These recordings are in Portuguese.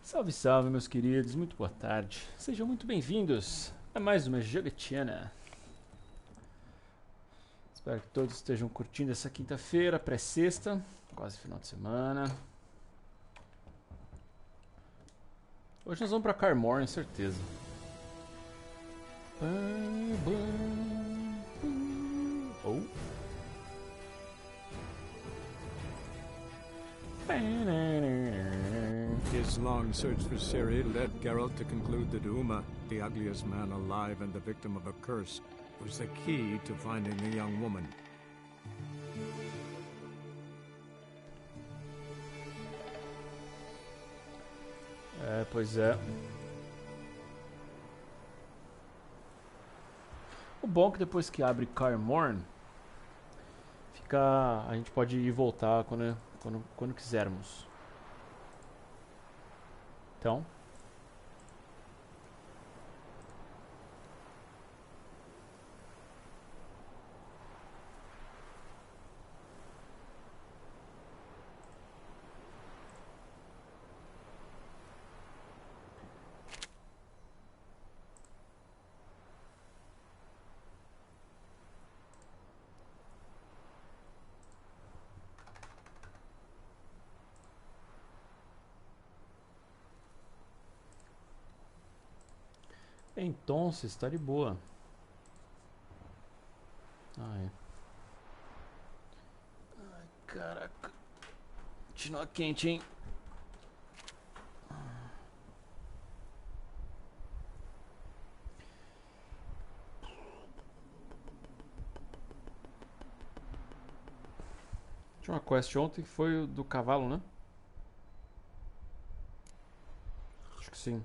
Salve, salve, meus queridos, muito boa tarde. Sejam muito bem-vindos a mais uma jogatina. Espero que todos estejam curtindo essa quinta-feira, pré-sexta, quase final de semana. Hoje nós vamos pra Carmorn, certeza. Oh. His long search for Ciri led Geralt to conclude that Uma, the ugliest man alive and the victim of a curse, was the key to finding the young woman. Pois é. O bom é que depois que abre Carmorn, a gente pode ir e voltar quando quisermos. Então, está de boa. Ai, caraca. Continua quente, hein? Tinha uma quest ontem que foi o do cavalo, né? Acho que sim.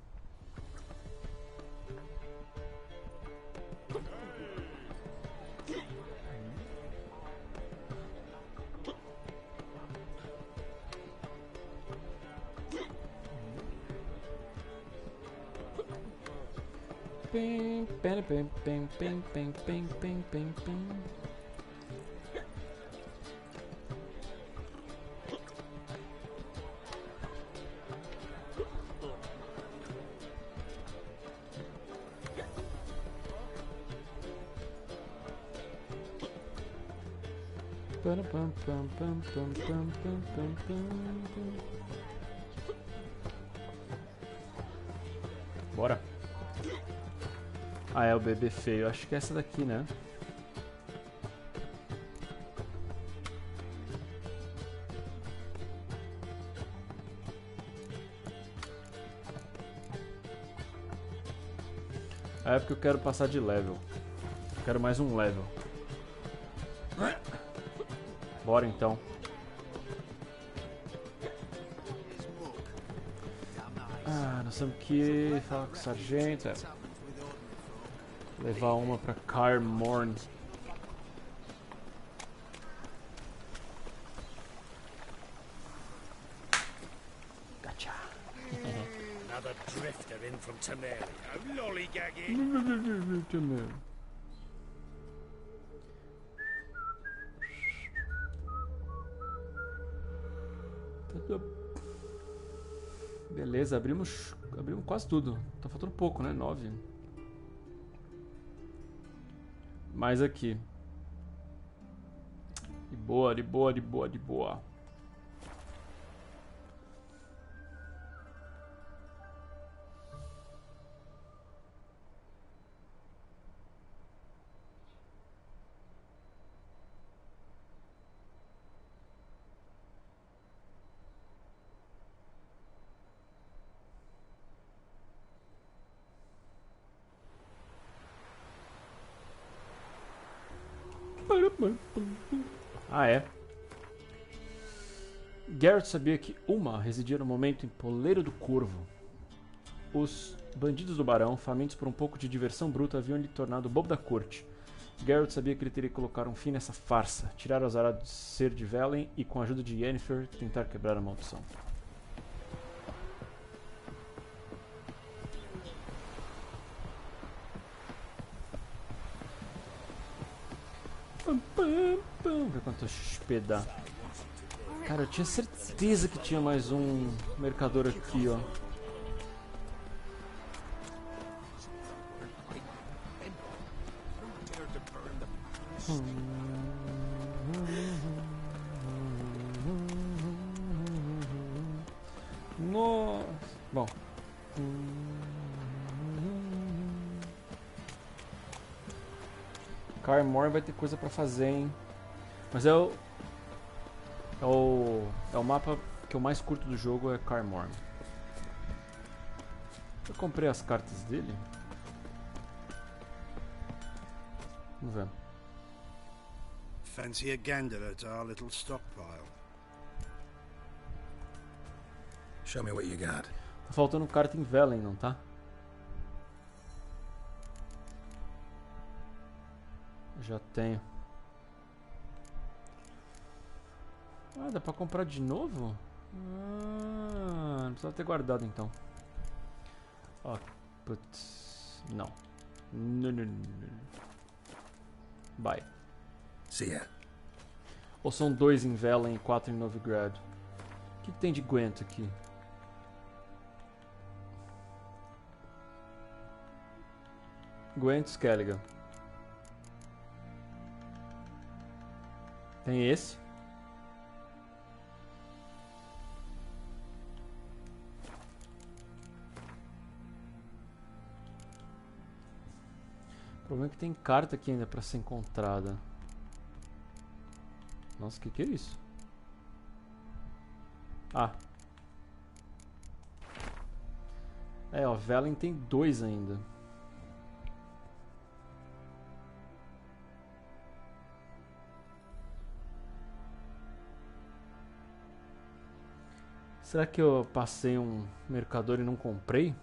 Pim, pim, pim, pim, pim, pim, pim, pim, pim, pim. Pam, pam, pam, pam, pam, pam, pam, pam. Bora. Ah, é o bebê feio. Acho que é essa daqui, né? É porque eu quero passar de level. Eu quero mais um level. Bora então. Ah, nós temos que falar com o sargento. Levar uma pra Carmorn. Gotcha. Another drifter in from Temeria. Lollygagging. Beleza, abrimos quase tudo. Tá faltando pouco, né? 9. Mais aqui. De boa, de boa, de boa, de boa. Ah, é. Geralt sabia que Uma residia no momento em Poleiro do Corvo. Os bandidos do barão, famintos por um pouco de diversão bruta, haviam lhe tornado bobo da corte. Geralt sabia que ele teria que colocar um fim nessa farsa, tirar os arados de ser de Velen e, com a ajuda de Yennefer, tentar quebrar a maldição. Vamos ver quanto XP dá. Cara, eu tinha certeza que tinha mais um mercador aqui, ó. Nossa. Bom. Carmore vai ter coisa pra fazer, hein? Mas é o mapa que eu mais curto do jogo, é Carmore. Eu comprei as cartas dele. Vamos ver. Fancy a gander at our little stockpile. Show me what you got. Tá faltando carta em Velen, não tá? Já tenho. Ah, dá pra comprar de novo? Ah, não precisava ter guardado então. Ó, putz. Não. Não. Bye. Siga. Ou são 2 em Velen e 4 em Novigrad? O que tem de Gwent aqui? Gwent Skellige. Tem esse. O problema é que tem carta aqui ainda pra ser encontrada. Nossa, o que é isso? Ah. É, ó, Velen tem 2 ainda. Será que eu passei um mercador e não comprei?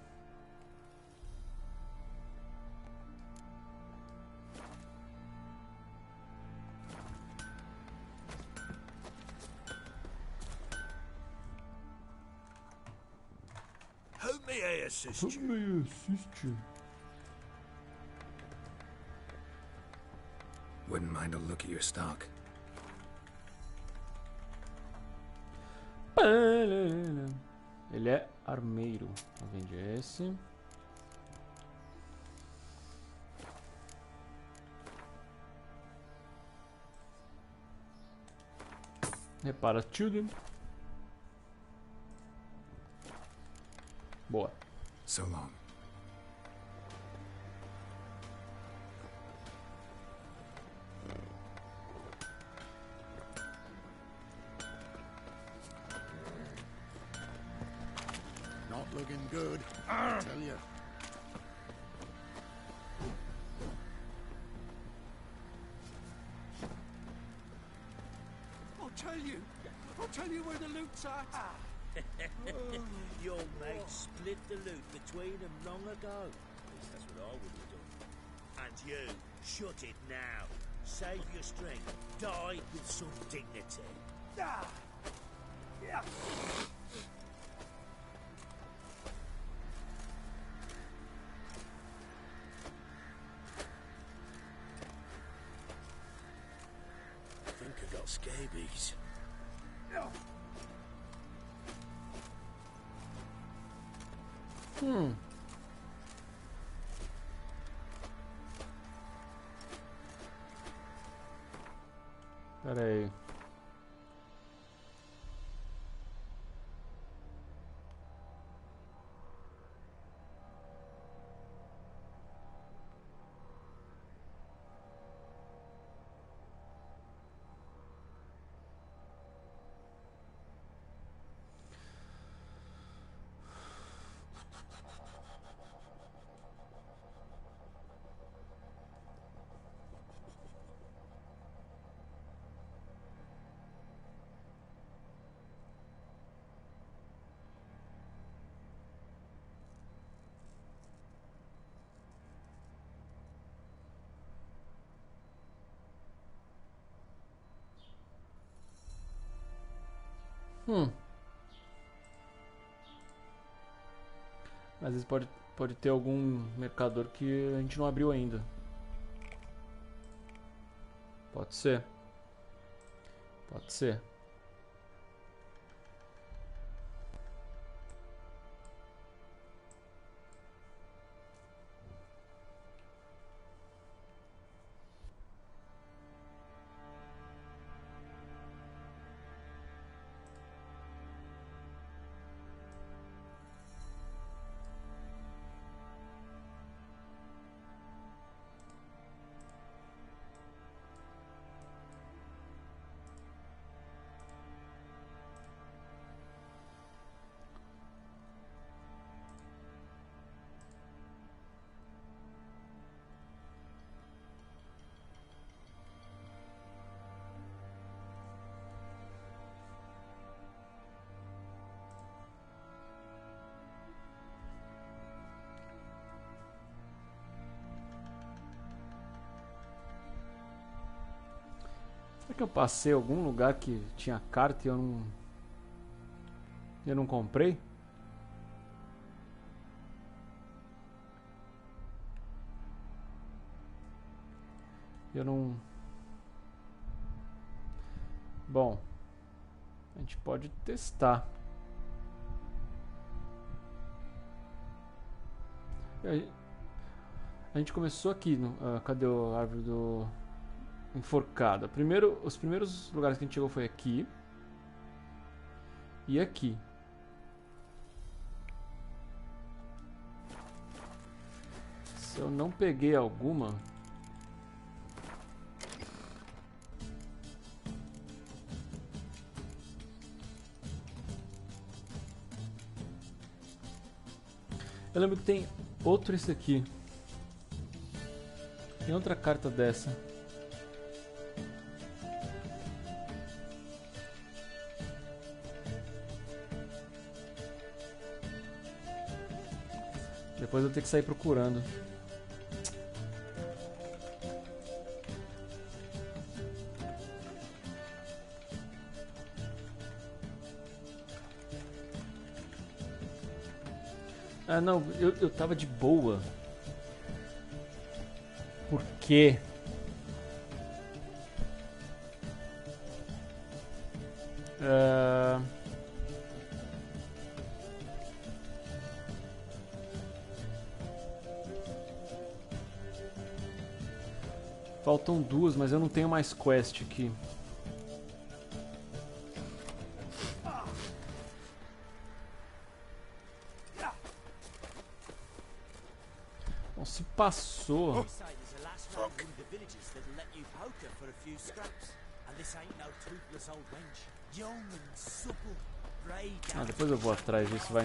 Who may I assist you? Me assiste. Wouldn't mind a look at your stock. Ele é armeiro. Vende esse. Repara tudo. Boa. So long. Not looking good, I tell you. I'll tell you where the loot's at. Your mate split the loot between them long ago. At least that's what I would have done. And you, shut it now. Save your strength. Die with some dignity. I think I got scabies. Pera aí. Às vezes pode ter algum mercador que a gente não abriu ainda. Pode ser. Pode ser. Será que eu passei algum lugar que tinha carta e eu não comprei? Eu não... Bom, a gente pode testar. A gente começou aqui no... cadê a árvore do... enforcada? Os primeiros lugares que a gente chegou foi aqui. E aqui. Se eu não peguei alguma... Eu lembro que tem outro esse aqui. Tem outra carta dessa. Depois eu vou ter que sair procurando. Ah, não, eu tava de boa. Por quê? Faltam duas, mas eu não tenho mais quest aqui. Bom, se passou... Ah, depois eu vou atrás disso, vai.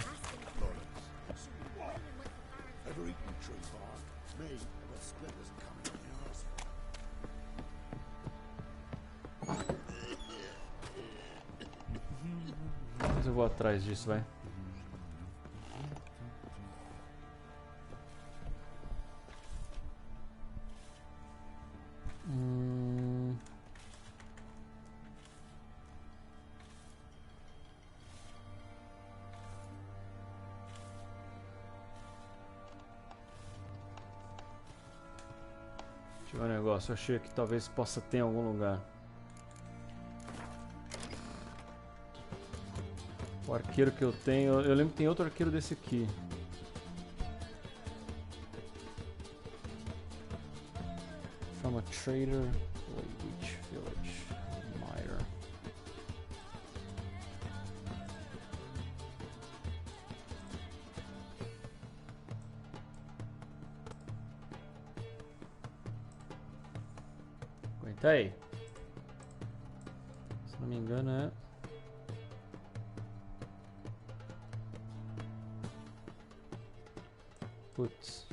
Depois eu vou atrás disso, vai. Deixa eu ver um negócio, eu achei que talvez possa ter em algum lugar. O arqueiro que eu tenho, eu lembro que tem outro arqueiro desse aqui. From a trader, which village? Mire. Aguenta aí. Se não me engano é... Putz.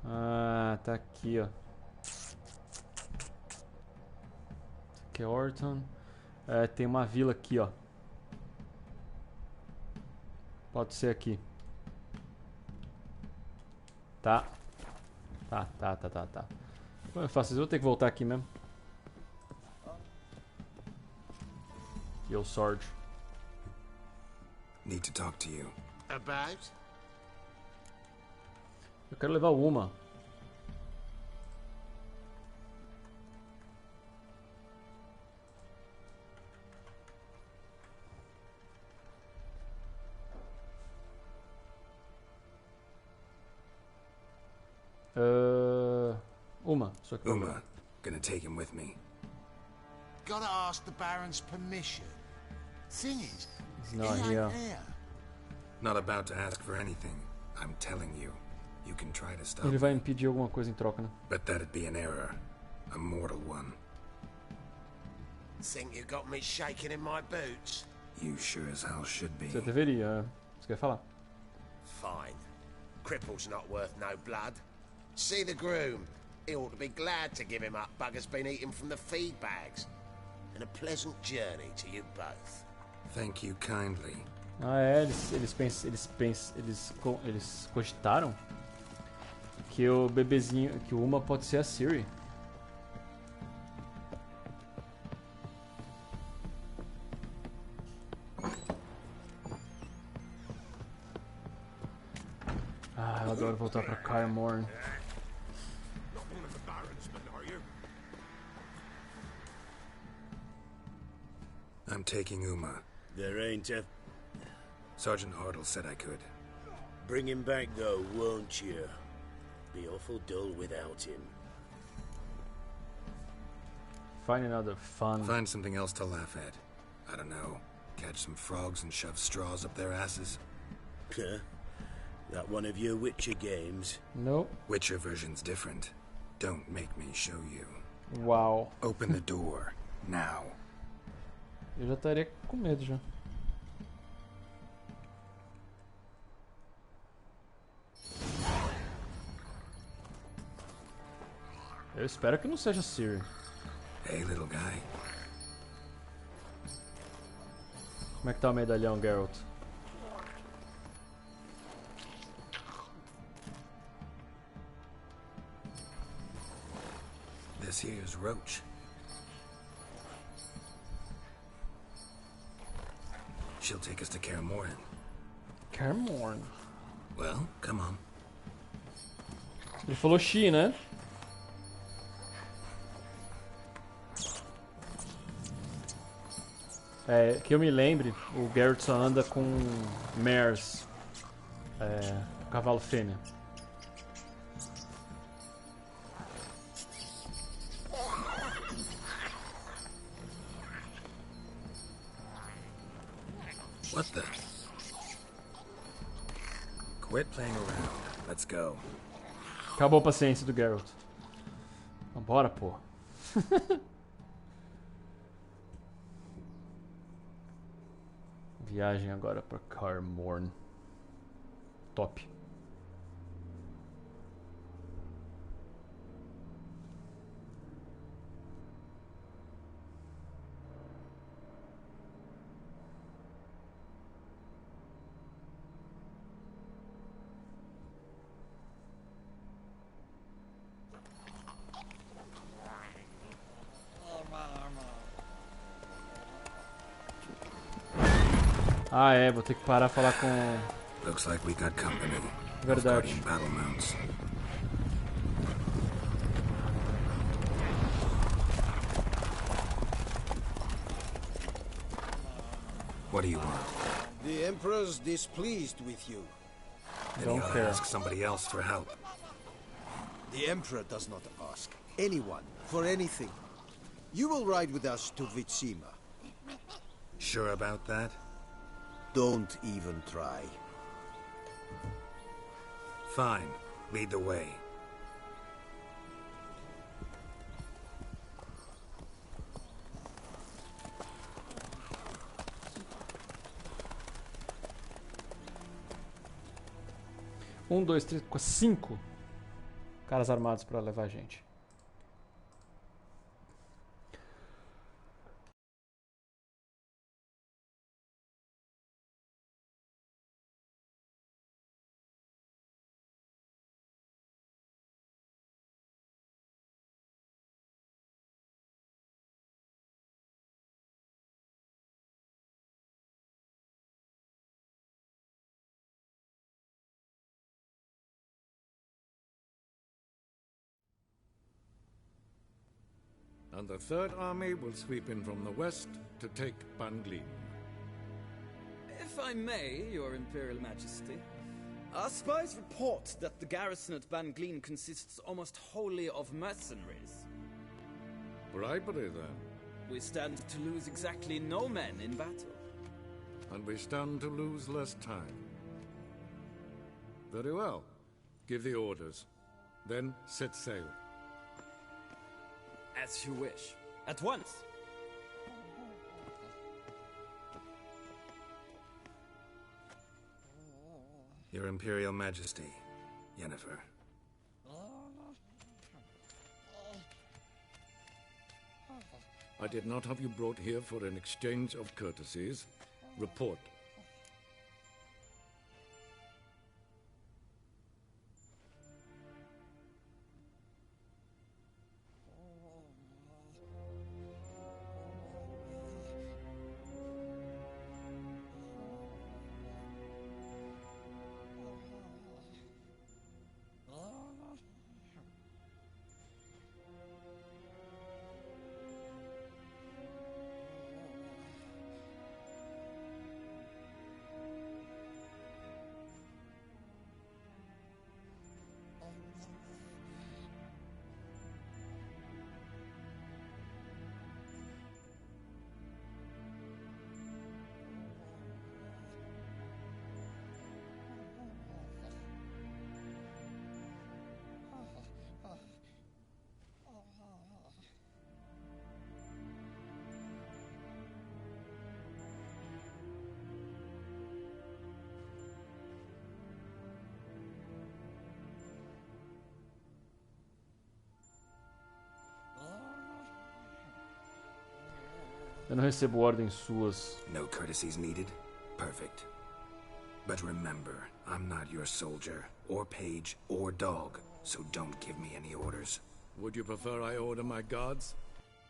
Ah, tá aqui, ó. Aqui é Orton. É, tem uma vila aqui, ó. Pode ser aqui. Tá. Tá. Como eu faço isso? Eu vou ter que voltar aqui mesmo. Yo, Sarge. Need to talk to you. About? Eu quero levar uma. Uma, só que Uma, gonna take him with me. Gotta ask the Baron's permission. Thing is, He's not here. Not about to ask for anything. I'm telling you. You can try to stop Ele vai me, impedir alguma coisa em troca, né? but that'd be an error. A mortal one. Think you got me shaking in my boots? You sure as hell should be. Você deveria, é. Você quer falar? Fine. Cripple's not worth no blood. See the groom. He ought to be glad to give him up. Bugger's been eating from the feed bags. And a pleasant journey to you both. Thank you kindly. Ah, é, eles cogitaram que o bebezinho, que o Uma pode ser a Ciri. Ah, eu adoro voltar pra Kaer Morn. Not one of the barons, but are you? I'm taking Uma. There ain't a... Sergeant Hartle said I could. Bring him back, though, won't you? Be awful dull without him. Find another fun. Find something else to laugh at. I don't know. Catch some frogs and shove straws up their asses. Huh? That one of your Witcher games? Nope. Witcher version's different. Don't make me show you. Uau. Open the door. Now. Eu já estaria com medo já. Eu espero que não seja Ciri. Hey, little guy. Como é que tá o medalhão, Geralt? This here's Roach. She'll take us to Kaer Morhen. Kaer Morhen. Well, come on. Ele falou She, né? É, que eu me lembre, o Geralt só anda com mares, cavalo fêmea. What the? Quit playing around. Let's go. Acabou a paciência do Geralt. Vambora, pô. Viagem agora pra Kaer Morhen. Top. Ah, é, vou ter que parar e falar com... Looks like we got company. Verdade. Guardian battle mounts. What do you want? The Emperor's displeased with you. Then you Don't ought to care. ask somebody else for help. The Emperor does not ask anyone for anything. You will ride with us to Vitsima. Sure about that? Don't even try. Fine. Lead the way. Um, dois, três, quatro, 5 caras armados pra levar a gente. And the Third Army will sweep in from the west to take Banglin. If I may, Your Imperial Majesty, our spies report that the garrison at Banglin consists almost wholly of mercenaries. Bribery, then. We stand to lose exactly no men in battle. and we stand to lose less time. Very well. Give the orders. Then set sail. As you wish. At once. Your Imperial Majesty, Yennefer. I did not have you brought here for an exchange of courtesies. Report. Eu não recebo ordens suas. No courtesies needed? Perfect. But remember, I'm not your soldier, or page, or dog, so don't give me any orders. Would you prefer I order my guards?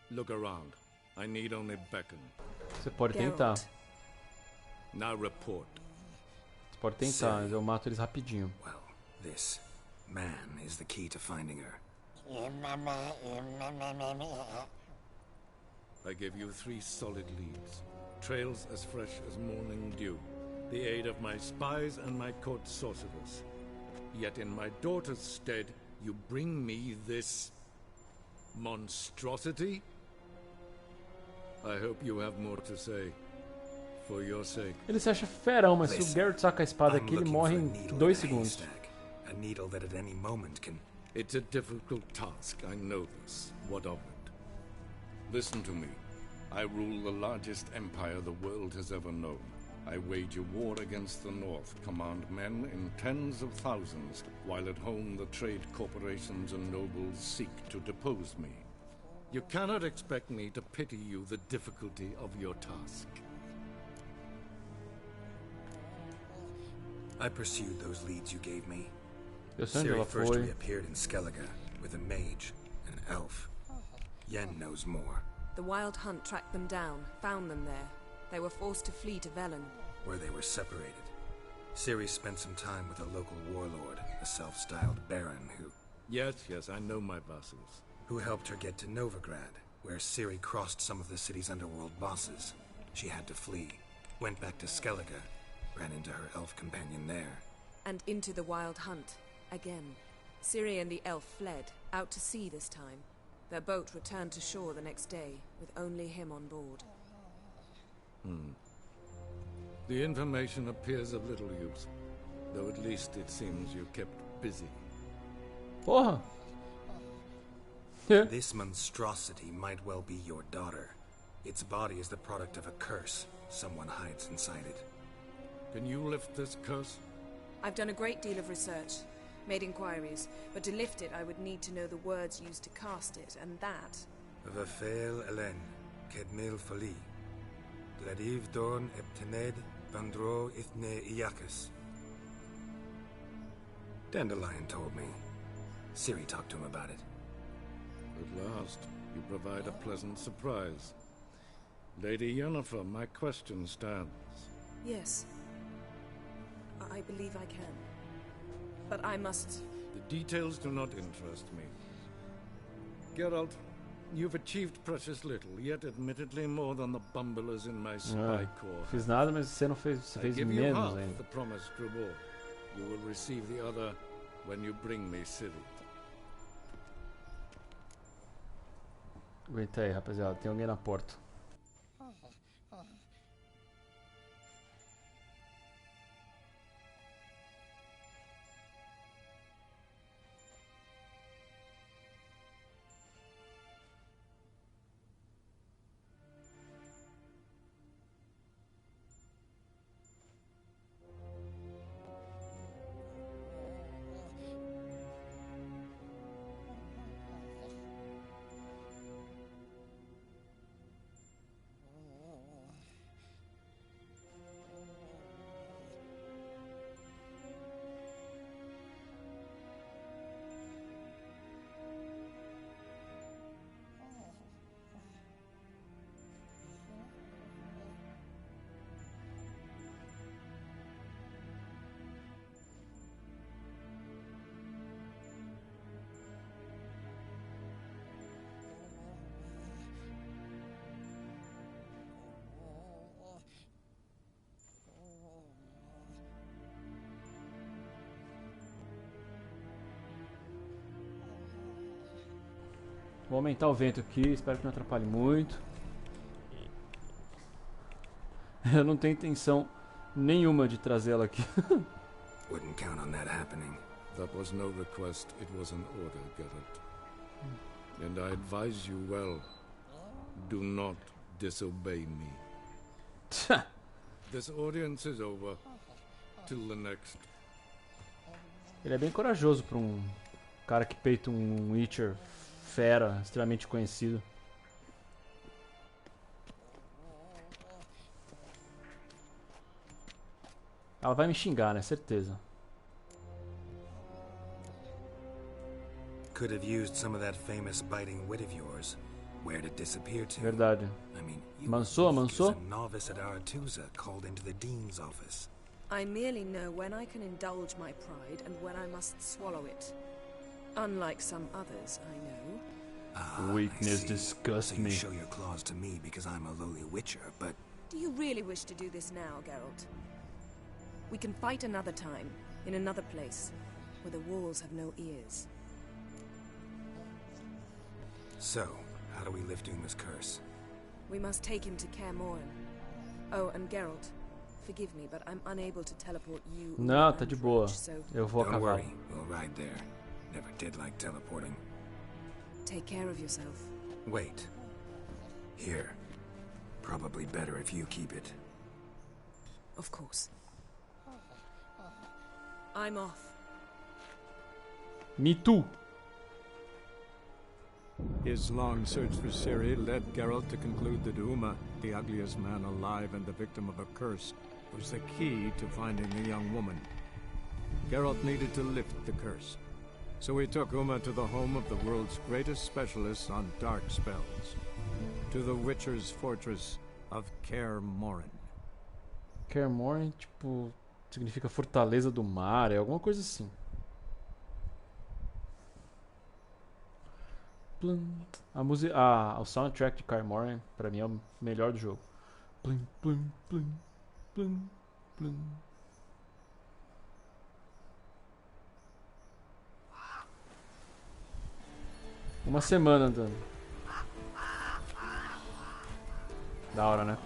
Look around. I need only beckon. Você pode tentar. Now report. Você pode tentar, mas eu mato eles rapidinho. Well, this man is the key to finding her. I give you 3 solid leads. Trails as fresh as morning dew. The aid of my spies and my court sorcerers. Yet in my daughter's stead, you bring me this monstrosity? I hope you have more to say. For your sake. Ele se acha ferão, mas se o Geralt saca a espada aqui, ele morre em 2 segundos. A needle that at any moment can... It's a difficult task, I know this. What of it? Listen to me. I rule the largest empire the world has ever known. I wage a war against the North, command men in tens of thousands, while at home the trade corporations and nobles seek to depose me. You cannot expect me to pity you the difficulty of your task. I pursued those leads you gave me. Ciri first reappeared in Skellige with a mage and an elf. Yen knows more. The Wild Hunt tracked them down, found them there. They were forced to flee to Velen. Where they were separated. Ciri spent some time with a local warlord, a self-styled baron who... Yes, I know my vassals. Who helped her get to Novigrad, where Ciri crossed some of the city's underworld bosses. She had to flee. Went back to Skellige. Ran into her elf companion there. And into the Wild Hunt. Again. Ciri and the elf fled, out to sea this time. Their boat returned to shore the next day, with only him on board. The information appears of little use, though at least it seems you kept busy. Porra! This monstrosity might well be your daughter. Its body is the product of a curse. Someone hides inside it. Can you lift this curse? I've done a great deal of research, made inquiries, but to lift it I would need to know the words used to cast it, and that... Vafel Elen, Kedmil Fali, Gladiv Dorn Eptened, Vandro Ithne Iacus. Dandelion told me. Ciri talked to him about it. At last, you provide a pleasant surprise. Lady Yennefer, my question stands. Yes. I believe I can. But I must... The details do not interest me. Geralt, you've achieved precious little, yet admittedly more than the bumblers in my spy corps. Fiz nada, mas você não fez, você fez menos ainda. The promised reward. You will receive the other when you bring me Ciri. Aguenta aí, rapaziada. Tem alguém na porta. Vou aumentar o vento aqui, espero que não atrapalhe muito. Eu não tenho intenção nenhuma de trazê-la aqui. Wouldn't count on that happening. That was no request, it was an order, Geralt. And I advise you well, do not disobey me. This audience is over. Till the next. Ele é bem corajoso para um cara que peita um Witcher fera, extremamente conhecido. Ela vai me xingar, né? Certeza. Could have used some of that famous biting wit of yours. Where'd it disappear to? Verdade. I mean, you Mansou, were weak as Mansou? a novice at Aretusa called into the dean's office. I merely know when I can indulge my pride and when I must swallow it. Unlike some others, I know. Weakness I see. disgusts So you me. show your claws to me because I'm a lowly witcher, but Do you really wish to do this now, Geralt? We can fight another time, in another place, where the walls have no ears. so, how do we lift Uma's curse? We must take him to Kaer Morhen. Oh, and Geralt, forgive me, but I'm unable to teleport you. Não, and tá de boa. Rich, so Eu vou a Don't cavalo. worry, we'll ride there. Never did like teleporting. take care of yourself. Wait. Here. Probably better if you keep it. Of course. I'm off. Me too. His long search for Ciri led Geralt to conclude that Uma, the ugliest man alive and the victim of a curse, was the key to finding the young woman. Geralt needed to lift the curse, so he took Uma to the home of the world's greatest specialists on dark spells, to the Witcher's fortress of Kaer Morhen. Kaer Morhen, tipo, significa fortaleza do mar, é alguma coisa assim. Plum. A música, o soundtrack de Kaer Morhen, pra mim, é o melhor do jogo. Plum, plum, plum, plum, plum. Uma semana andando. Da hora, né?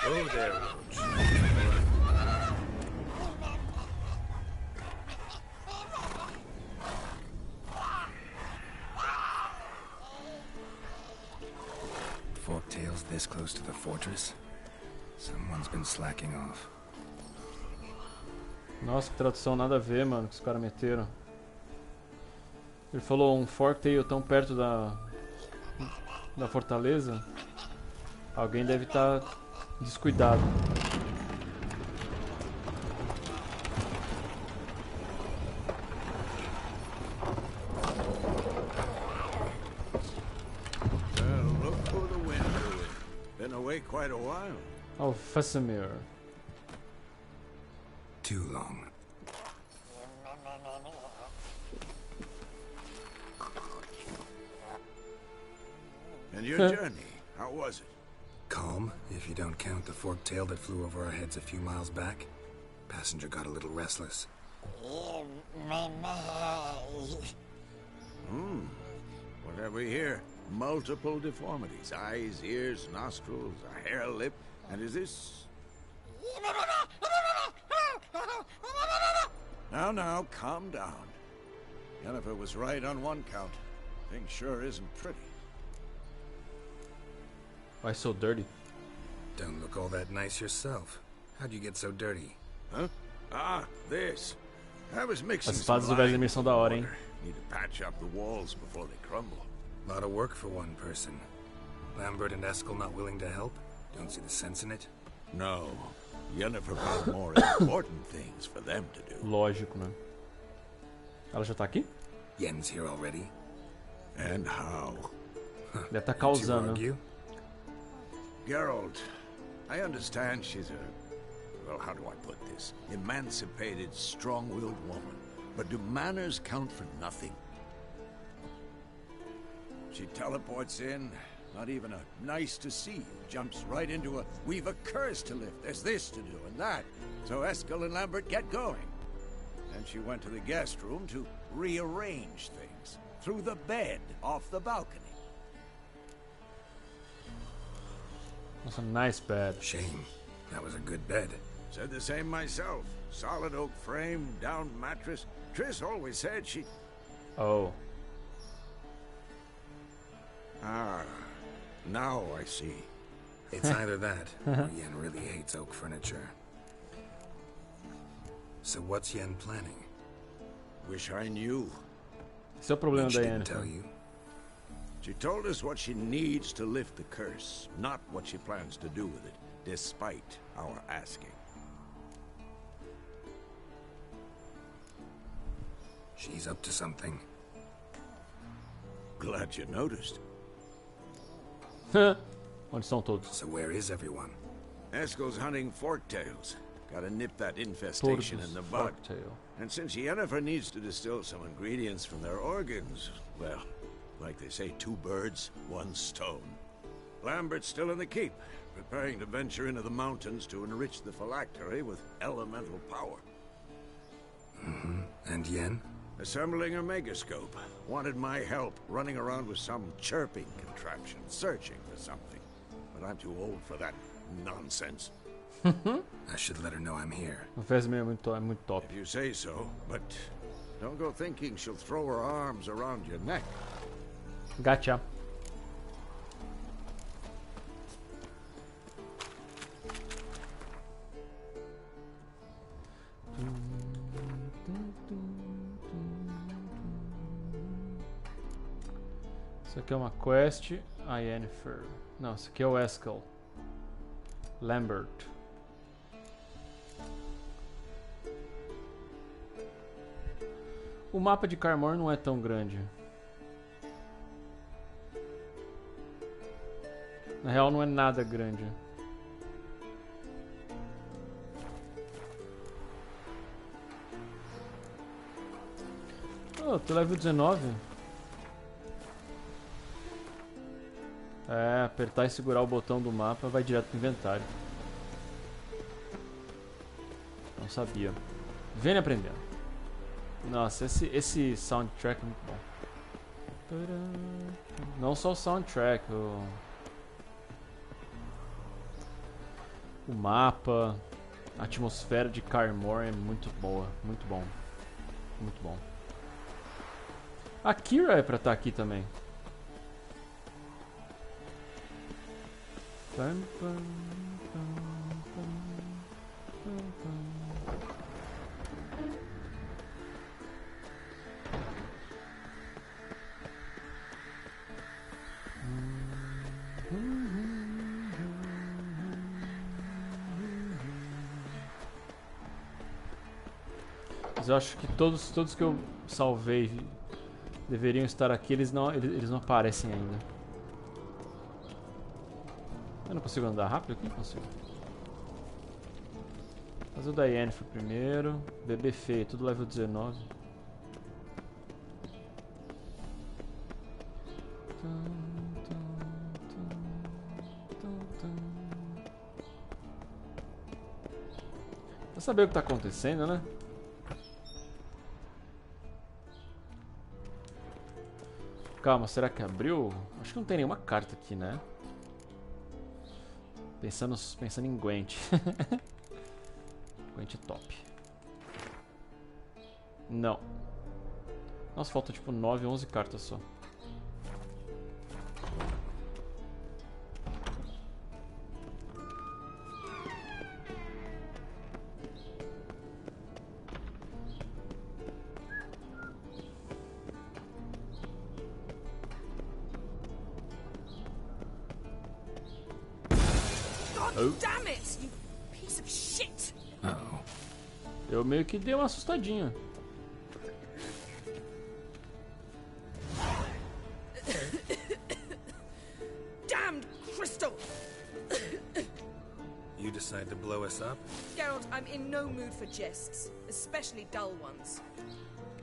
Oh, there, Roach. Forktails this close to the fortress? Someone's been slacking off. Nossa, que tradução nada a ver, mano, que os caras meteram. Ele falou um Forktail tão perto da fortaleza. Alguém deve estar descuidado. Well, look who the wind blew. Been away quite a while. Oh, Fasimir. Too long. And your journey, how was it? Calm, if you don't count the forktail that flew over our heads a few miles back. Passenger got a little restless. What have we here? Multiple deformities. Eyes, ears, nostrils, a hair lip. And is this... Now, calm down. Yennefer was right on one count. Thing sure isn't pretty. Why so dirty? Don't look all that nice yourself. How'd you get so dirty? Huh? Ah, this. I was mixing As some espadas do lime Vesemir são da hora, hein? water. Need to patch up the walls before they crumble. Lot of work for one person. Lambert and Eskel not willing to help? Don't see the sense in it? No. Yennefer found more important things for them to do. Lógico, né? Ela já tá aqui? Yen's here already. And how? Deve estar You two causando. argue? Geralt, I understand she's well, how do I put this? Emancipated, strong-willed woman. But do manners count for nothing? She teleports in, Not even a nice to see you. Jumps right into a, we've a curse to lift, there's this to do and that. So Eskel and Lambert get going. Then she went to the guest room to rearrange things. Through the bed, off the balcony. That's a nice bed. Shame. That was a good bed. Said the same myself. Solid oak frame, down mattress. Triss always said she... Oh. Ah, now I see. It's either that, or Yen really hates oak furniture. So what's Yen planning? Wish I knew. Esse é o problema She da didn't Yennefer. tell you. She told us what she needs to lift the curse, not what she plans to do with it, despite our asking. She's up to something. Glad you noticed. Onde estão todos? So where is everyone? Eskel's hunting forktails. Gotta nip that infestation in the bud. Forktail. And since Yennefer needs to distill some ingredients from their organs, well, like they say, 2 birds, 1 stone. Lambert's still in the keep, preparing to venture into the mountains to enrich the phylactery with elemental power. And Yen? Assembling a megascope. Wanted my help running around with some chirping contraption, searching for something. But I'm too old for that nonsense. I should let her know I'm here. O Vesme é muito top. If you say so, but don't go thinking she'll throw her arms around your neck. Gotcha. Isso aqui é uma quest. A Yennefer. Não, isso aqui é o Eskel. Lambert. O mapa de Carmor não é tão grande. Na real, não é nada grande. Oh, tô level 19. É, apertar e segurar o botão do mapa vai direto pro inventário. Não sabia. Vem aprendendo. Nossa, esse soundtrack é muito bom. Não só o soundtrack, o mapa, a atmosfera de Carmor é muito boa, muito bom. Muito bom. A Kira é pra estar aqui também. Mas eu acho que todos que eu salvei deveriam estar aqui, eles não aparecem ainda. Eu não consigo andar rápido aqui? Consigo. Fazer o da Yennefer primeiro. Bebê feio, tudo level 19. Pra saber o que tá acontecendo, né? Calma, será que abriu? Acho que não tem nenhuma carta aqui, né? Pensando em Gwent. Gwent é top. Não. Nossa, falta tipo 9, 11 cartas só. Damn it, you piece of shit! Uh-oh. Eu meio que dei uma assustadinha. Damned crystal! You decide to blow us up? Geralt, I'm in no mood for jests, especially dull ones.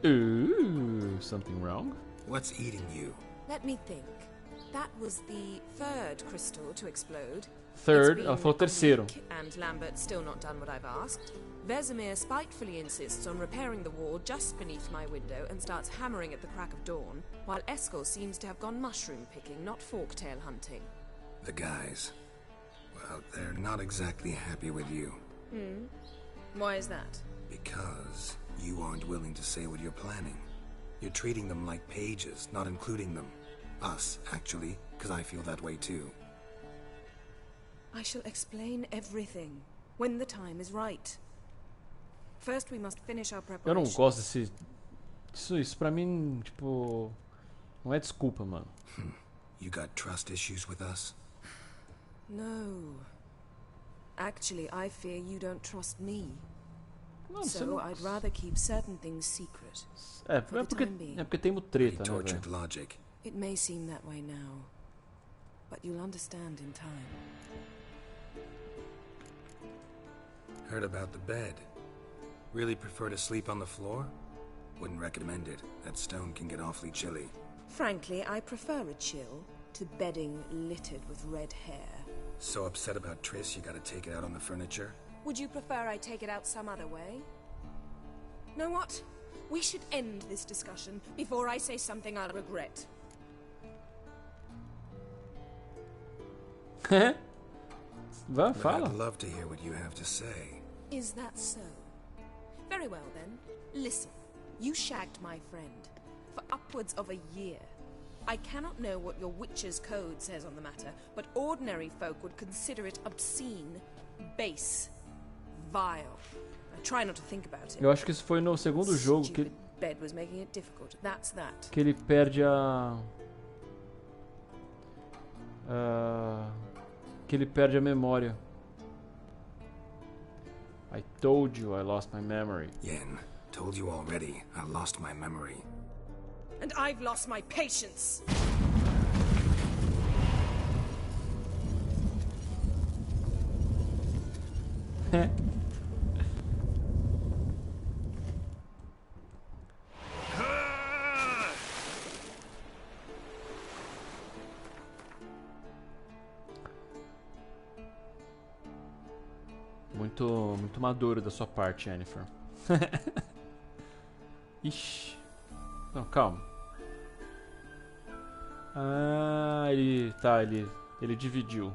Ooh, something wrong? What's eating you? Let me think. That was the third crystal to explode. Third, It's ela been falou a terceiro. week, and Lambert's still not done what I've asked. Vesemir spitefully insists on repairing the wall just beneath my window and starts hammering at the crack of dawn, while Eskel seems to have gone mushroom picking, not forktail hunting. The guys. Well, they're not exactly happy with you. Why is that? Because you aren't willing to say what you're planning. You're treating them like pages, not including them. Us, actually, because I feel that way too. I shall explain everything when the time is right. First, we must finish our Eu não preparation. gosto desse... Isso pra mim, tipo... Não é desculpa, mano. You got trust issues with us? No. Actually, I fear you don't trust me. Não, você So não... I'd rather keep certain things secret. É porque temos treta, né, Tortured velho? logic. It may seem that way now, but you'll understand in time. Heard about the bed. Really prefer to sleep on the floor? Wouldn't recommend it. That stone can get awfully chilly. Frankly, I prefer a chill to bedding littered with red hair. So upset about Triss, you gotta take it out on the furniture? Would you prefer I take it out some other way? Know what? We should end this discussion before I say something I'll regret. Vai, But fala. I'd love to hear what you have to say. Is that so? Very well then. Listen, you shagged my friend for upwards of a year. I cannot know what your witch's code says on the matter, but ordinary folk would consider it obscene, base, vile. I try not to think about it. Eu acho que isso foi no segundo jogo que Stupid bed was making it difficult. That's that. ele perde que ele perde a memória. I told you I lost my memory. Yen, told you already, I lost my memory. And I've lost my patience. Muito maduro da sua parte, Yennefer. Ixi. Não, calma. Ah, ele dividiu.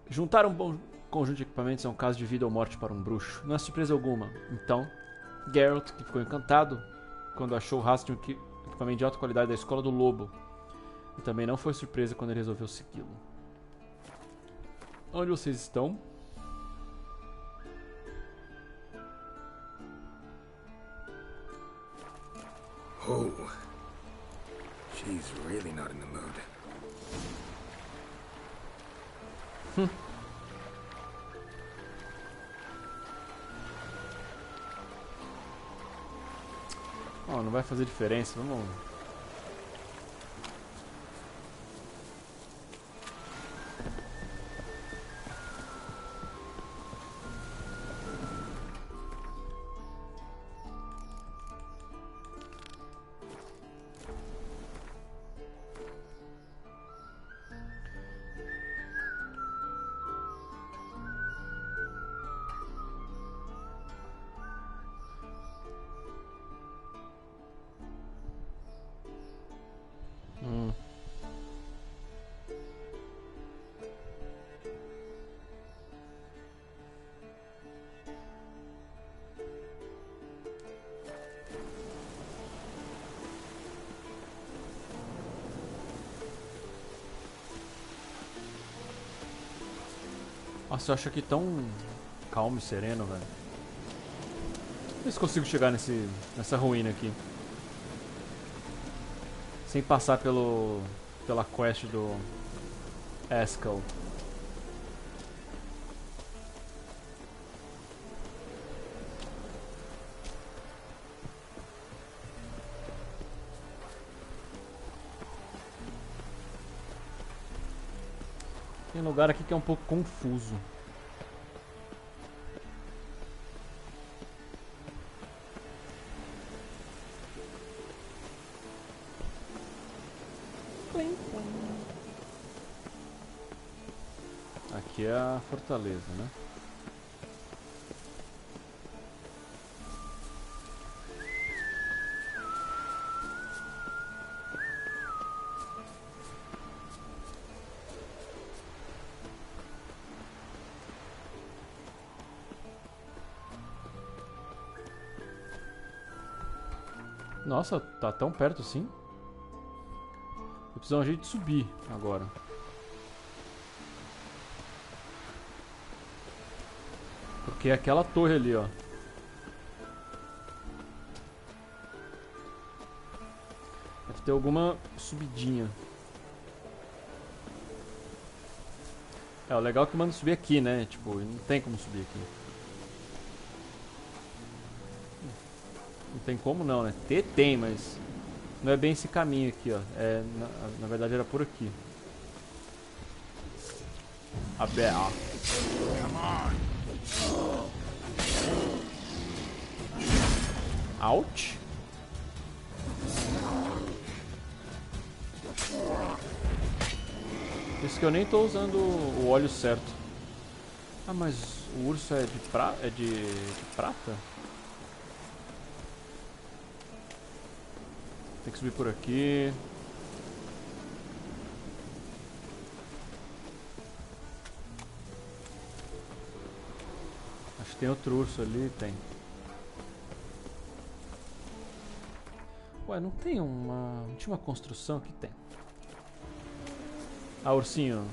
Juntar um bom conjunto de equipamentos é um caso de vida ou morte para um bruxo. Não é surpresa alguma. Então, Geralt, que ficou encantado quando achou o rastro de um equipamento de alta qualidade da Escola do Lobo, e também não foi surpresa quando ele resolveu segui-lo. Onde vocês estão? Oh. She's really not in the mood. Oh, não vai fazer diferença, vamos... Nossa, eu acho aqui tão calmo e sereno, velho. Vamos ver se consigo chegar nessa ruína aqui. Sem passar pela quest do Eskel. Tem lugar aqui que é um pouco confuso. Aqui é a fortaleza, né? Nossa, tá tão perto assim? Eu preciso dar um jeito de subir agora. Porque é aquela torre ali, ó. Deve ter alguma subidinha. É, o legal é que manda subir aqui, né? Tipo, não tem como subir aqui. Não tem como não, né? Tem, mas não é bem esse caminho aqui, ó. É, na verdade era por aqui. A BA. Ouch. Isso que eu nem tô usando o óleo certo. Ah, mas o urso é de prata? Tem que subir por aqui. Acho que tem outro urso ali, tem. Ué, não tem uma... Não tinha uma construção que tem. Ah, ursinho.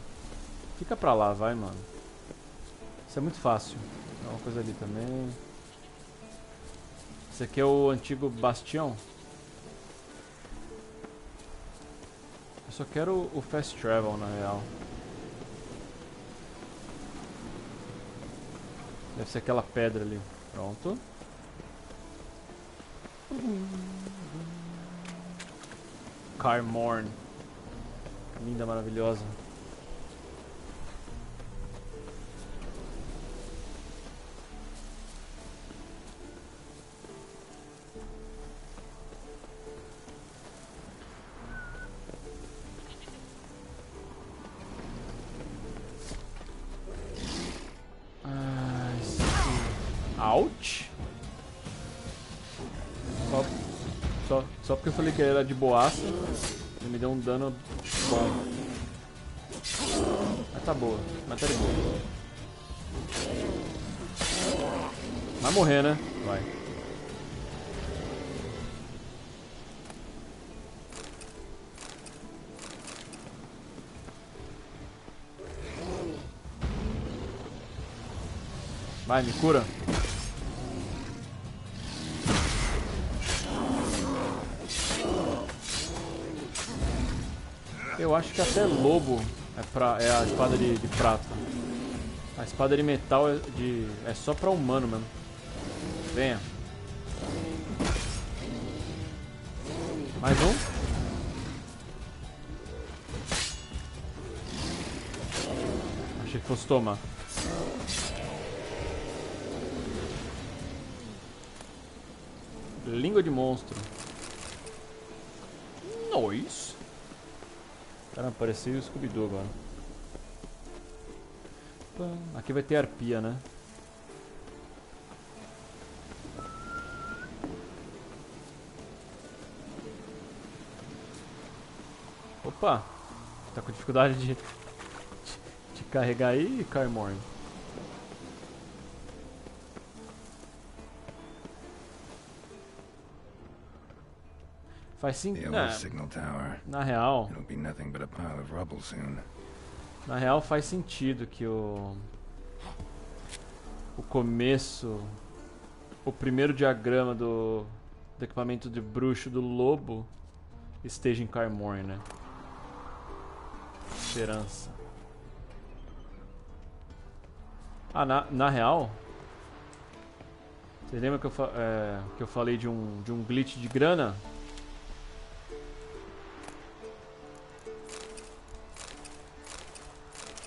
Fica pra lá, vai, mano. Isso é muito fácil. Tem uma coisa ali também. Esse aqui é o antigo bastião. Eu só quero o fast travel, na real. Deve ser aquela pedra ali. Pronto. Carmorn. Linda, maravilhosa. Ouch. Só porque eu falei que era de boaça, ele me deu um dano bom. Mas tá boa, mas tá de boa. Vai morrer, né? Vai. Vai, me cura. Eu acho que até lobo é a espada de prata. A espada de metal é só pra humano mesmo. Venha. Mais um. Achei que fosse tomar. Língua de monstro. Nice. Caramba, parecia o Scooby-Doo agora. Aqui vai ter arpia, né? Opa! Tá com dificuldade de carregar aí, Carmorn? Faz sentido. Na real. Na real faz sentido que o começo, o primeiro diagrama do equipamento de bruxo do lobo esteja em Carmorn, né? Esperança. Ah, na real, você lembra que eu falei de um glitch de grana?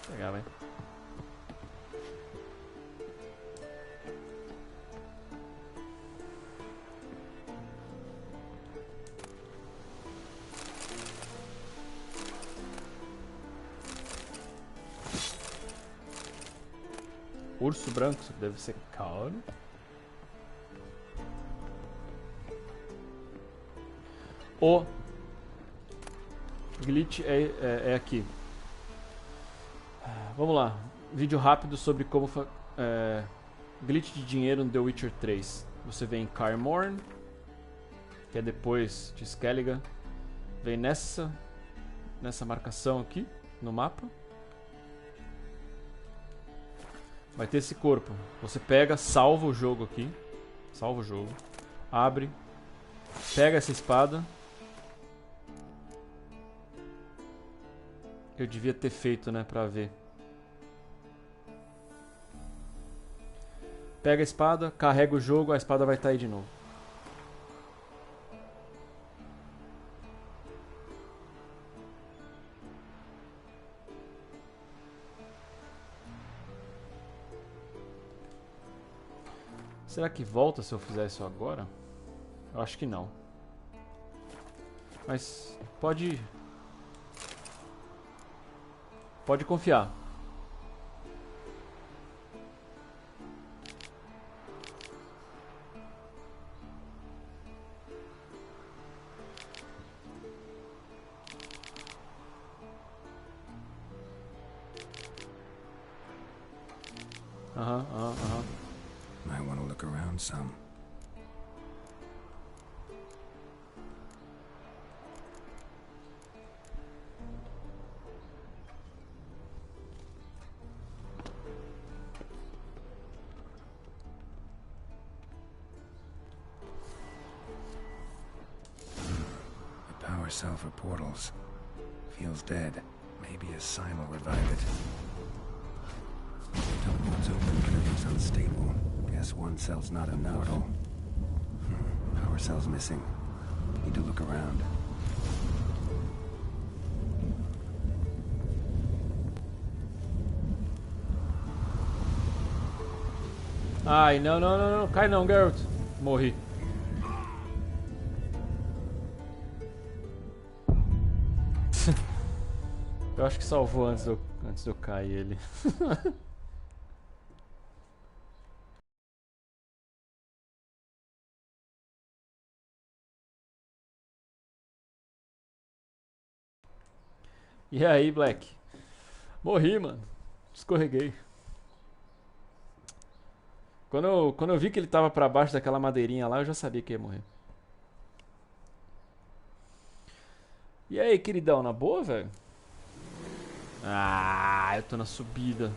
Vou pegar, vai. urso branco, isso deve ser caro. O glitch é aqui. Vamos lá. Vídeo rápido sobre como glitch de dinheiro no The Witcher 3. Você vem em Kaer Morhen, que é depois de Skellige. Vem nessa marcação aqui no mapa. Vai ter esse corpo. Você pega, salva o jogo aqui. Salva o jogo. Abre. Pega essa espada. Eu devia ter feito, né, pra ver. Pega a espada, carrega o jogo, a espada vai estar aí de novo. Será que volta se eu fizer isso agora? Eu acho que não. Mas pode confiar. Might want to look around some. The power cell for portals. Feels dead. Maybe a sign will revive it. Teleport's open, but everything's unstable. Guess one cell's not enough. Power cell's missing. Need to look around. Ai, não. Cai não, Geralt. Morri. Eu acho que salvou antes de eu cair ele. E aí, Black? Morri, mano. Escorreguei. Quando eu vi que ele tava pra baixo daquela madeirinha lá, eu já sabia que ia morrer. E aí, queridão, na boa, velho? Ah, eu tô na subida.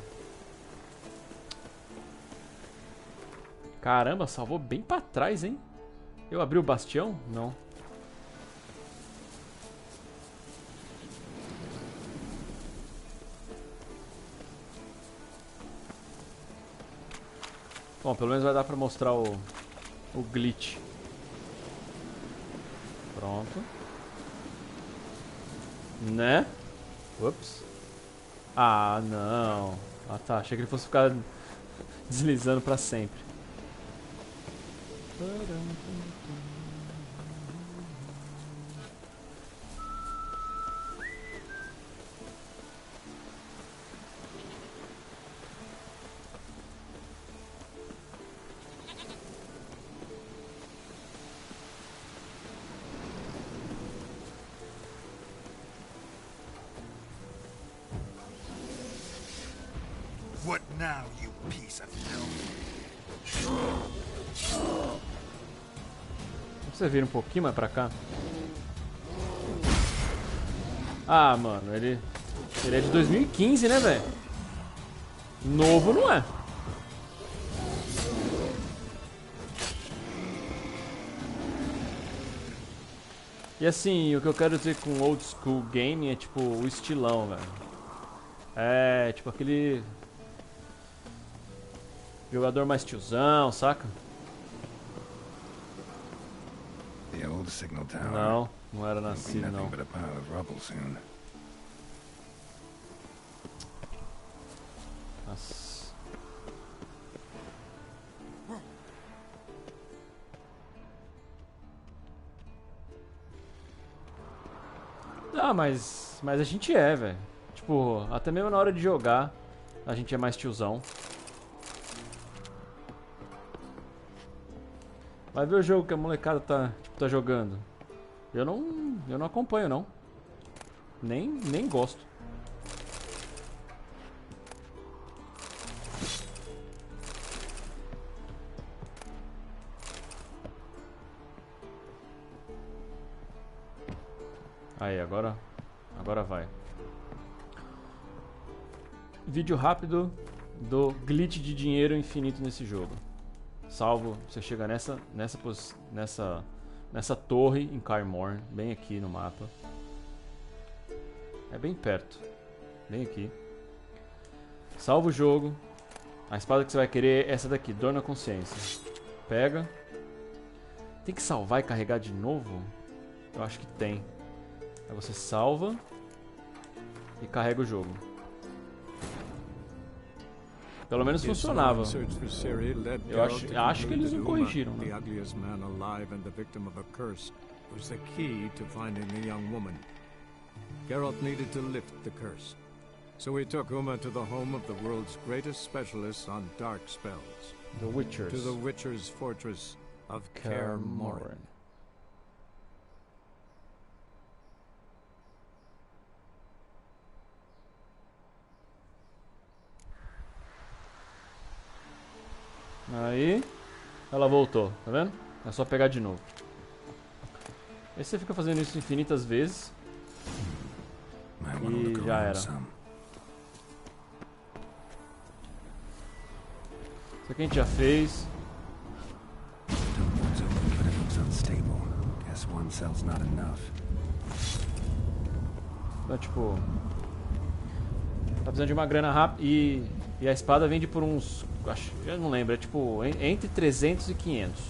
Caramba, salvou bem pra trás, hein? Eu abri o bastião? Não. Bom, pelo menos vai dar pra mostrar o glitch. Pronto. Né? Ups. Ah, não. Ah, tá. Achei que ele fosse ficar deslizando pra sempre. What now, you piece of hell? Você vira um pouquinho mais pra cá. Ah, mano, ele é de 2015, né, velho? Novo não é. E assim, o que eu quero dizer com old school gaming é tipo o estilão, velho. É, tipo aquele jogador mais tiozão, saca? The old signal tower. Não, não era nascido, Nothing não. but a pile of rubble soon. Nossa. Ah, mas a gente é, velho. Tipo, até mesmo na hora de jogar, a gente é mais tiozão. Vai ver o jogo que a molecada tá jogando. Eu não acompanho, não. Nem gosto. Aí, agora vai. Vídeo rápido do glitch de dinheiro infinito nesse jogo. Salvo, você chega nessa torre em Kaer Morhen, bem aqui no mapa. É bem perto. Bem aqui. Salva o jogo. A espada que você vai querer é essa daqui, dor na consciência. Pega. Tem que salvar e carregar de novo? Eu acho que tem. Aí você salva e carrega o jogo. Pelo menos funcionava. Eu acho que eles não corrigiram, né? The ugliest man alive and the victim of a curse was the key to finding the young woman. Geralt needed to lift the curse. So he took Uma to the home of the world's greatest specialists on dark spells. The Witchers. To the Witchers' fortress of Kaer Morhen. Aí, ela voltou, tá vendo? É só pegar de novo. Aí você fica fazendo isso infinitas vezes. E já era. Isso aqui a gente já fez. Então, tipo, tá precisando de uma grana rápida e a espada vende por uns, eu não lembro, é tipo entre 300 e 500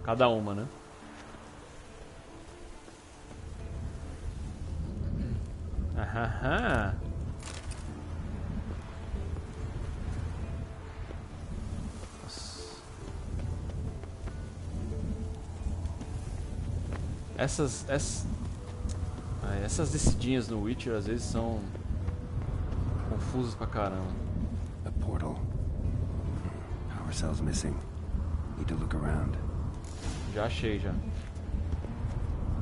cada uma, né? Aham. Essas descidinhas no Witcher às vezes são confusas pra caramba. A portal. Power cells missing. Need to look around. Já achei já.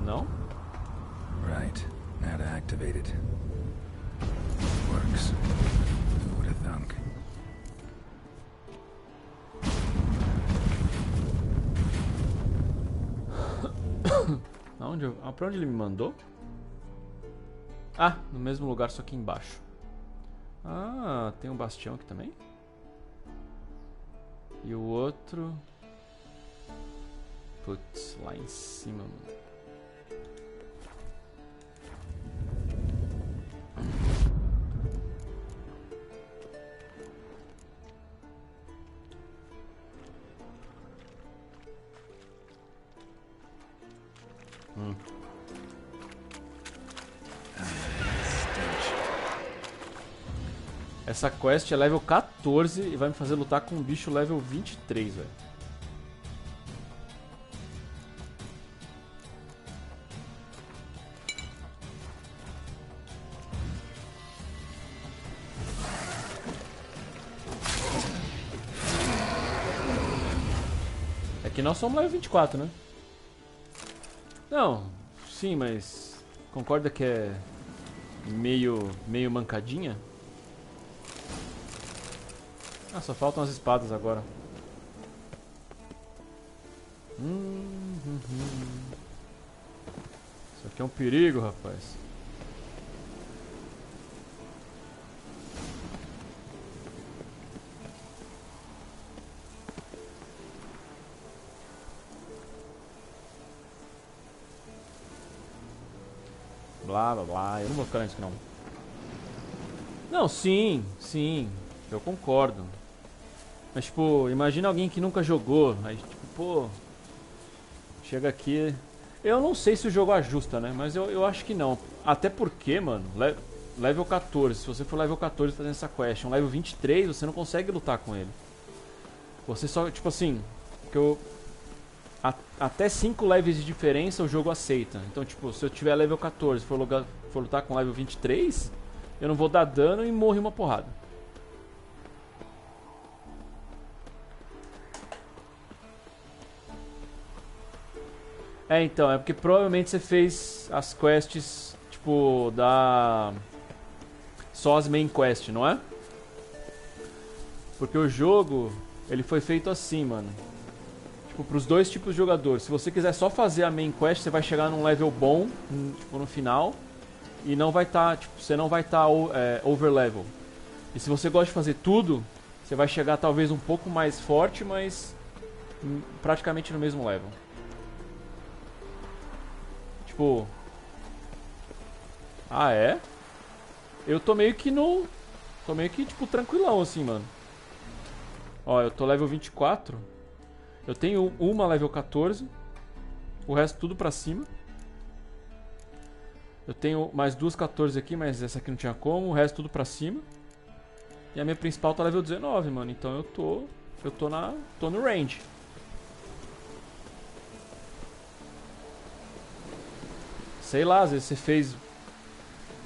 Não? Right. Now to activate it. Works. Who would have thunk? Pra onde ele me mandou? Ah, no mesmo lugar, só que embaixo. Ah, tem um bastião aqui também? E o outro... Putz, lá em cima. Essa quest é level 14 e vai me fazer lutar com um bicho level 23, velho. É que nós somos level 24, né? Não, sim, mas concorda que é meio mancadinha? Ah, só faltam as espadas agora. Isso aqui é um perigo, rapaz. Blá, blá, blá. Eu não vou ficar nisso, não. Não, sim. Eu concordo. Mas, tipo, imagina alguém que nunca jogou. Aí, tipo, pô... Chega aqui... Eu não sei se o jogo ajusta, né? Mas eu acho que não. Até porque, mano... Level 14. Se você for level 14 fazendo essa quest, um level 23, você não consegue lutar com ele. Você só... Tipo assim... Que eu... Até 5 levels de diferença o jogo aceita. Então, tipo, se eu tiver level 14 e for lutar com level 23... Eu não vou dar dano e morrer uma porrada. É, então, é porque provavelmente você fez as quests, tipo, só as main quest, não é? Porque o jogo, ele foi feito assim, mano. Tipo, pros dois tipos de jogadores. Se você quiser só fazer a main quest, você vai chegar num level bom, tipo, no final. E não vai estar, tipo, você não vai estar over level. E se você gosta de fazer tudo, você vai chegar talvez um pouco mais forte, mas praticamente no mesmo level. Tipo... Ah, é? Eu tô meio que no... Tô meio que, tipo, tranquilão, assim, mano. Ó, eu tô level 24. Eu tenho uma level 14. O resto tudo pra cima. Eu tenho mais duas 14 aqui, mas essa aqui não tinha como. O resto tudo pra cima. E a minha principal tá level 19, mano. Então eu tô no range. Sei lá, às vezes você fez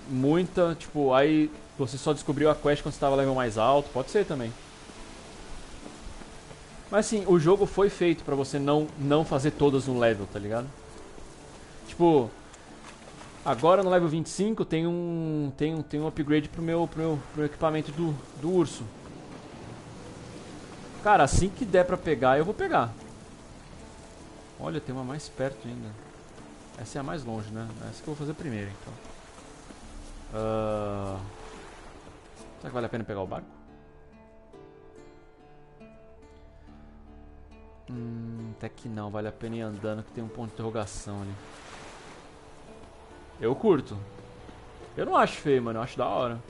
muita, tipo, aí você só descobriu a quest quando você tava level mais alto. Pode ser também. Mas assim, o jogo foi feito pra você não fazer todas no level, tá ligado? Tipo, agora no level 25 tem um upgrade pro meu equipamento do urso. Cara, assim que der pra pegar, eu vou pegar. Olha, tem uma mais perto ainda. Essa é a mais longe, né? Essa que eu vou fazer primeiro, então. Será que vale a pena pegar o barco? Até que não, vale a pena ir andando, que tem um ponto de interrogação ali. Eu curto. Eu não acho feio, mano, eu acho da hora.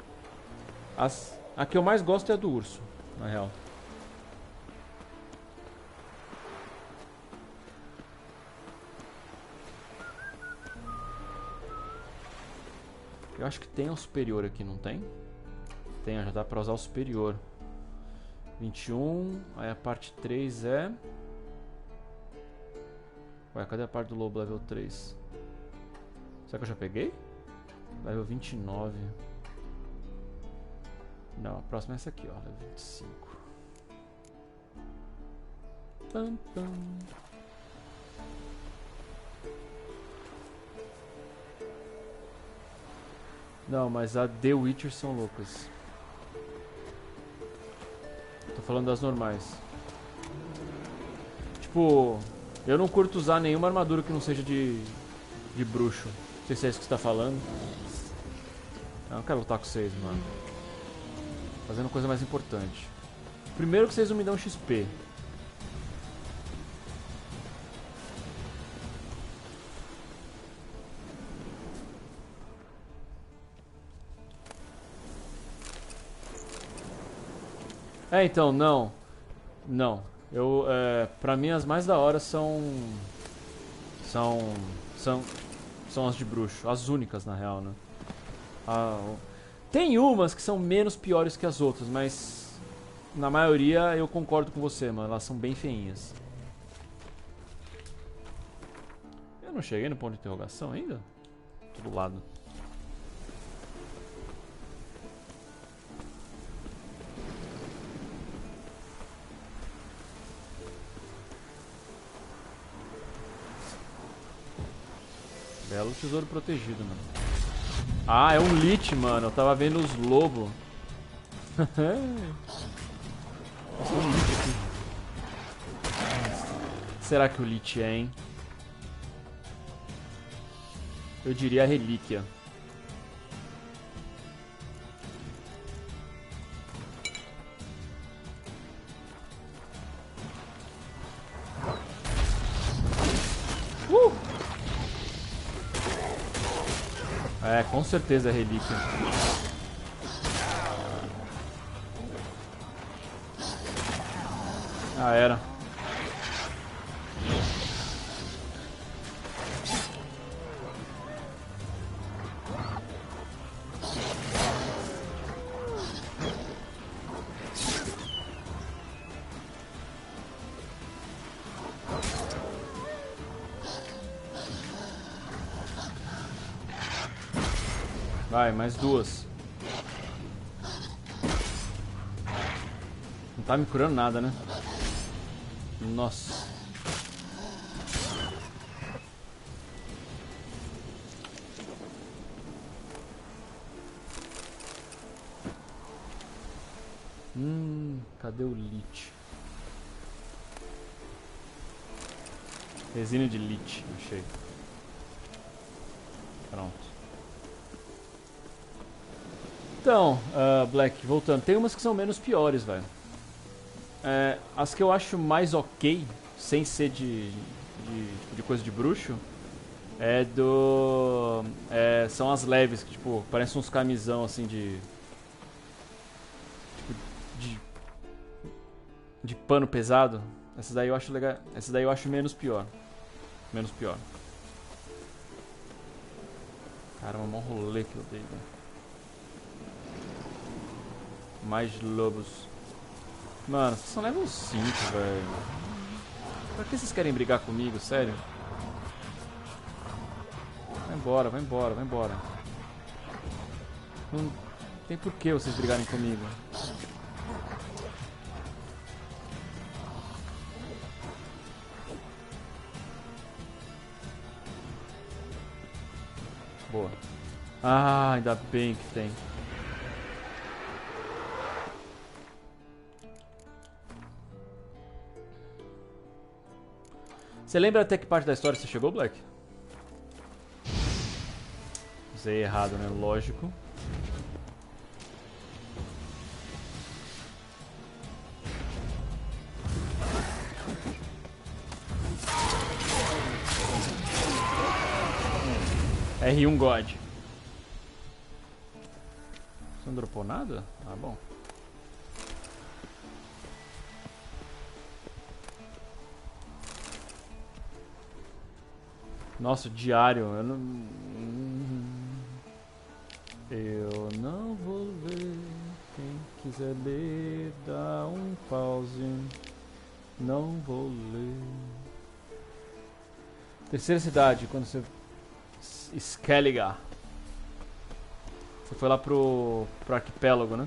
A que eu mais gosto é a do urso, na real. Eu acho que tem um superior aqui, não tem? Tem, já dá pra usar o superior. 21, aí a parte 3 é... Ué, cadê a parte do lobo level 3? Será que eu já peguei? Level 29. Não, a próxima é essa aqui, ó, level 25. Pam, pam. Não, mas a The Witcher são loucas. Tô falando das normais. Tipo, eu não curto usar nenhuma armadura que não seja de bruxo. Não sei se é isso que você tá falando. Eu não quero lutar com vocês, mano. Fazendo coisa mais importante. Primeiro que vocês não me dão XP. É, então, não. Não. Pra mim as mais da hora são as de bruxo. As únicas, na real, né? Tem umas que são menos piores que as outras, mas na maioria eu concordo com você, mano. Elas são bem feinhas. Eu não cheguei no ponto de interrogação ainda? Tô do lado. Belo tesouro protegido, mano. Ah, é um lich, mano. Eu tava vendo os lobos. Nossa, um lich aqui. Será que o lich é, hein? Eu diria a relíquia. É, com certeza é relíquia. Ah, era. Vai, mais duas. Não tá me curando nada, né? Nossa. Cadê o lit? Resina de lit, achei. Pronto. Então, Black, voltando. Tem umas que são menos piores, velho. As que eu acho mais ok, sem ser de coisa de bruxo, são as leves, que tipo, parecem uns camisão assim de pano pesado. Essas daí eu acho legal. Essas daí eu acho menos pior. Menos pior. Caramba, mó rolê que eu dei, velho. Mais lobos. Mano, vocês só levam 5, velho. Pra que vocês querem brigar comigo? Sério? Vai embora, vai embora, vai embora. Não tem por que vocês brigarem comigo. Boa. Ah, ainda bem que tem. Você lembra até que parte da história você chegou, Black? Usei errado, né? Lógico. R1 God. Você não dropou nada? Ah, bom. Nossa, diário. Eu não vou ler. Quem quiser ler, dá um pause. Não vou ler. Terceira cidade, quando você... Skellige. Você foi lá pro arquipélago, né?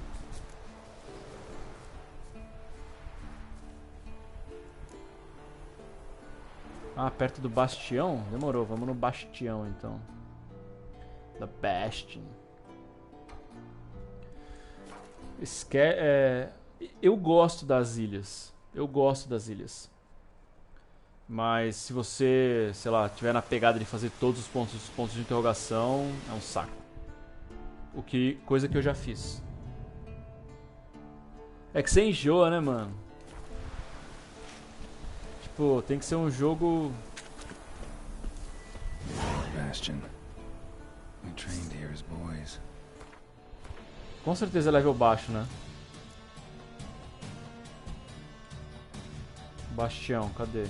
Ah, perto do bastião? Demorou, vamos no bastião então. Da Bastion. Eu gosto das ilhas. Eu gosto das ilhas. Mas se você, sei lá, tiver na pegada de fazer todos os pontos de interrogação, é um saco. Coisa que eu já fiz. É que você enjoa, né, mano? Tipo, tem que ser um jogo... Bastion. We trained here as boys. Com certeza é level baixo, né? Bastião, cadê?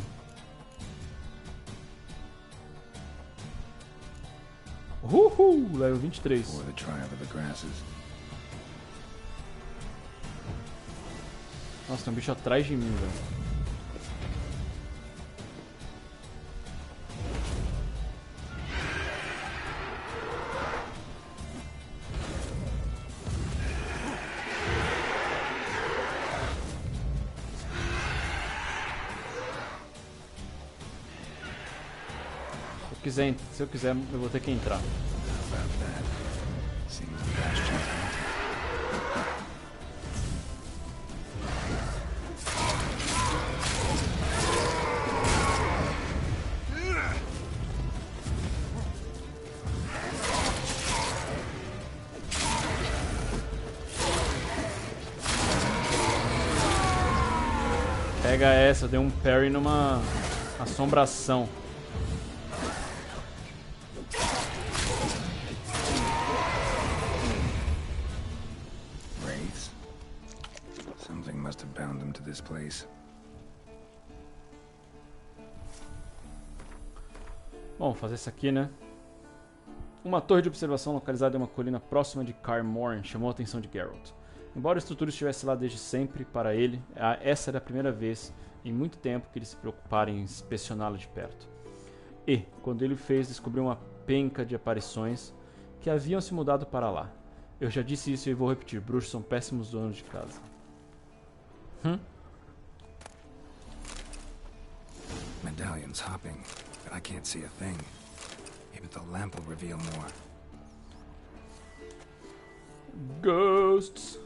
Uhul! Level 23. For the tribe of the grasses. Nossa, tem um bicho atrás de mim, velho. Se eu quiser, eu vou ter que entrar. Pega essa, eu dei um parry numa assombração. This place. Bom, fazer isso aqui, né? Uma torre de observação localizada em uma colina próxima de Kaer Morhen chamou a atenção de Geralt. Embora a estrutura estivesse lá desde sempre, para ele, essa era a primeira vez em muito tempo que ele se preocupara em inspecioná-la de perto. E, quando ele fez, descobriu uma penca de aparições que haviam se mudado para lá. Eu já disse isso e vou repetir, bruxos são péssimos donos de casa. Medallion's hopping, but I can't see a thing. Maybe the lamp will reveal more. Ghosts.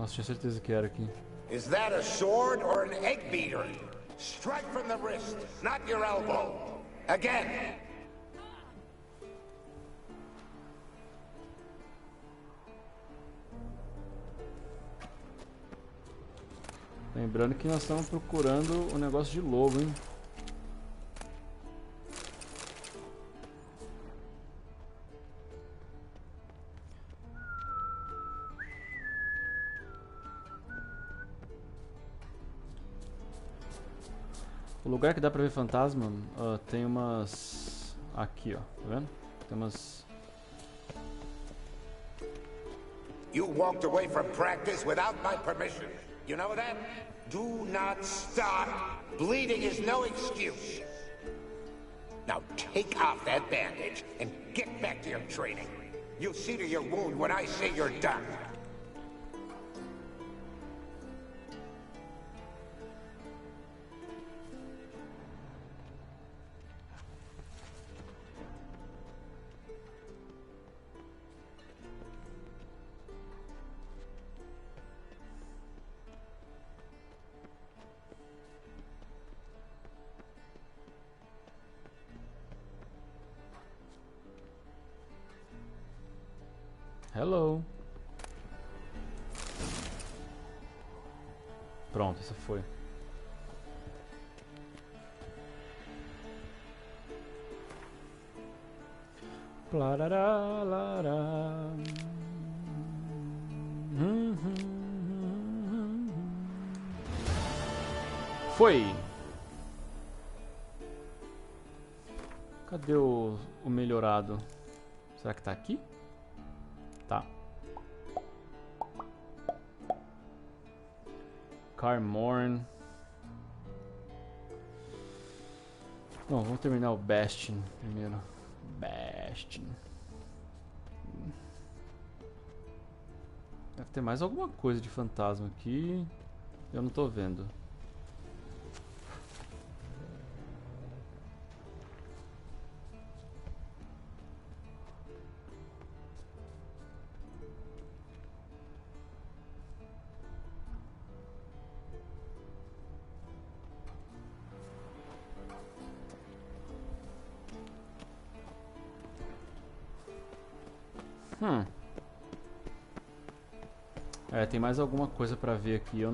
Nossa, tinha certeza que era aqui. Is that a sword or an egg beater? Strike from the wrist, not your elbow. Again. Lembrando que nós estamos procurando o negócio de lobo, hein? O lugar que dá pra ver fantasma, tem umas... Aqui, ó, tá vendo? Tem umas... You walked away from practice without my permission. You know that? Do not stop. Bleeding is no excuse. Now take off that bandage and get back to your training. You'll see to your wound when I say you're done. Hello. Pronto, essa foi. Plarará, lará. Foi. Cadê o melhorado? Será que tá aqui? Tá. Carmorn. Bom, vamos terminar o Bastion primeiro. Bastion. Deve ter mais alguma coisa de fantasma aqui. Eu não tô vendo. É, tem mais alguma coisa pra ver aqui, eu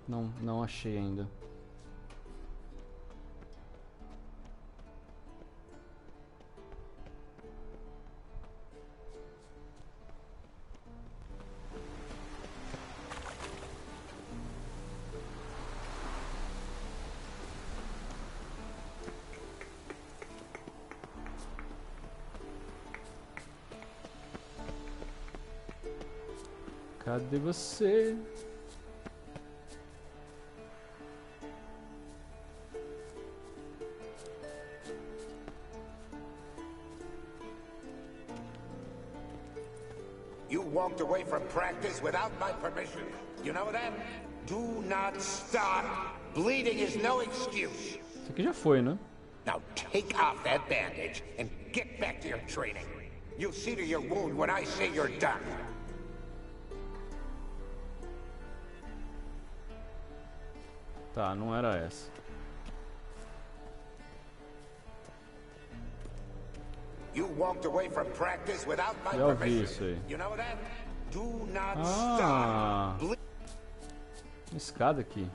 não achei ainda. Cadê você? You walked away from practice without my permission. You know that? Do not stop. Bleeding is no excuse. Isso aqui já foi, né? Now take off that bandage and get back to your training. You'll see to your wound when I say you're done. Tá, não era essa. You walked away from practice without my Já ouvi permission. isso aí. You know that? Do not Ah, stop. uma escada aqui.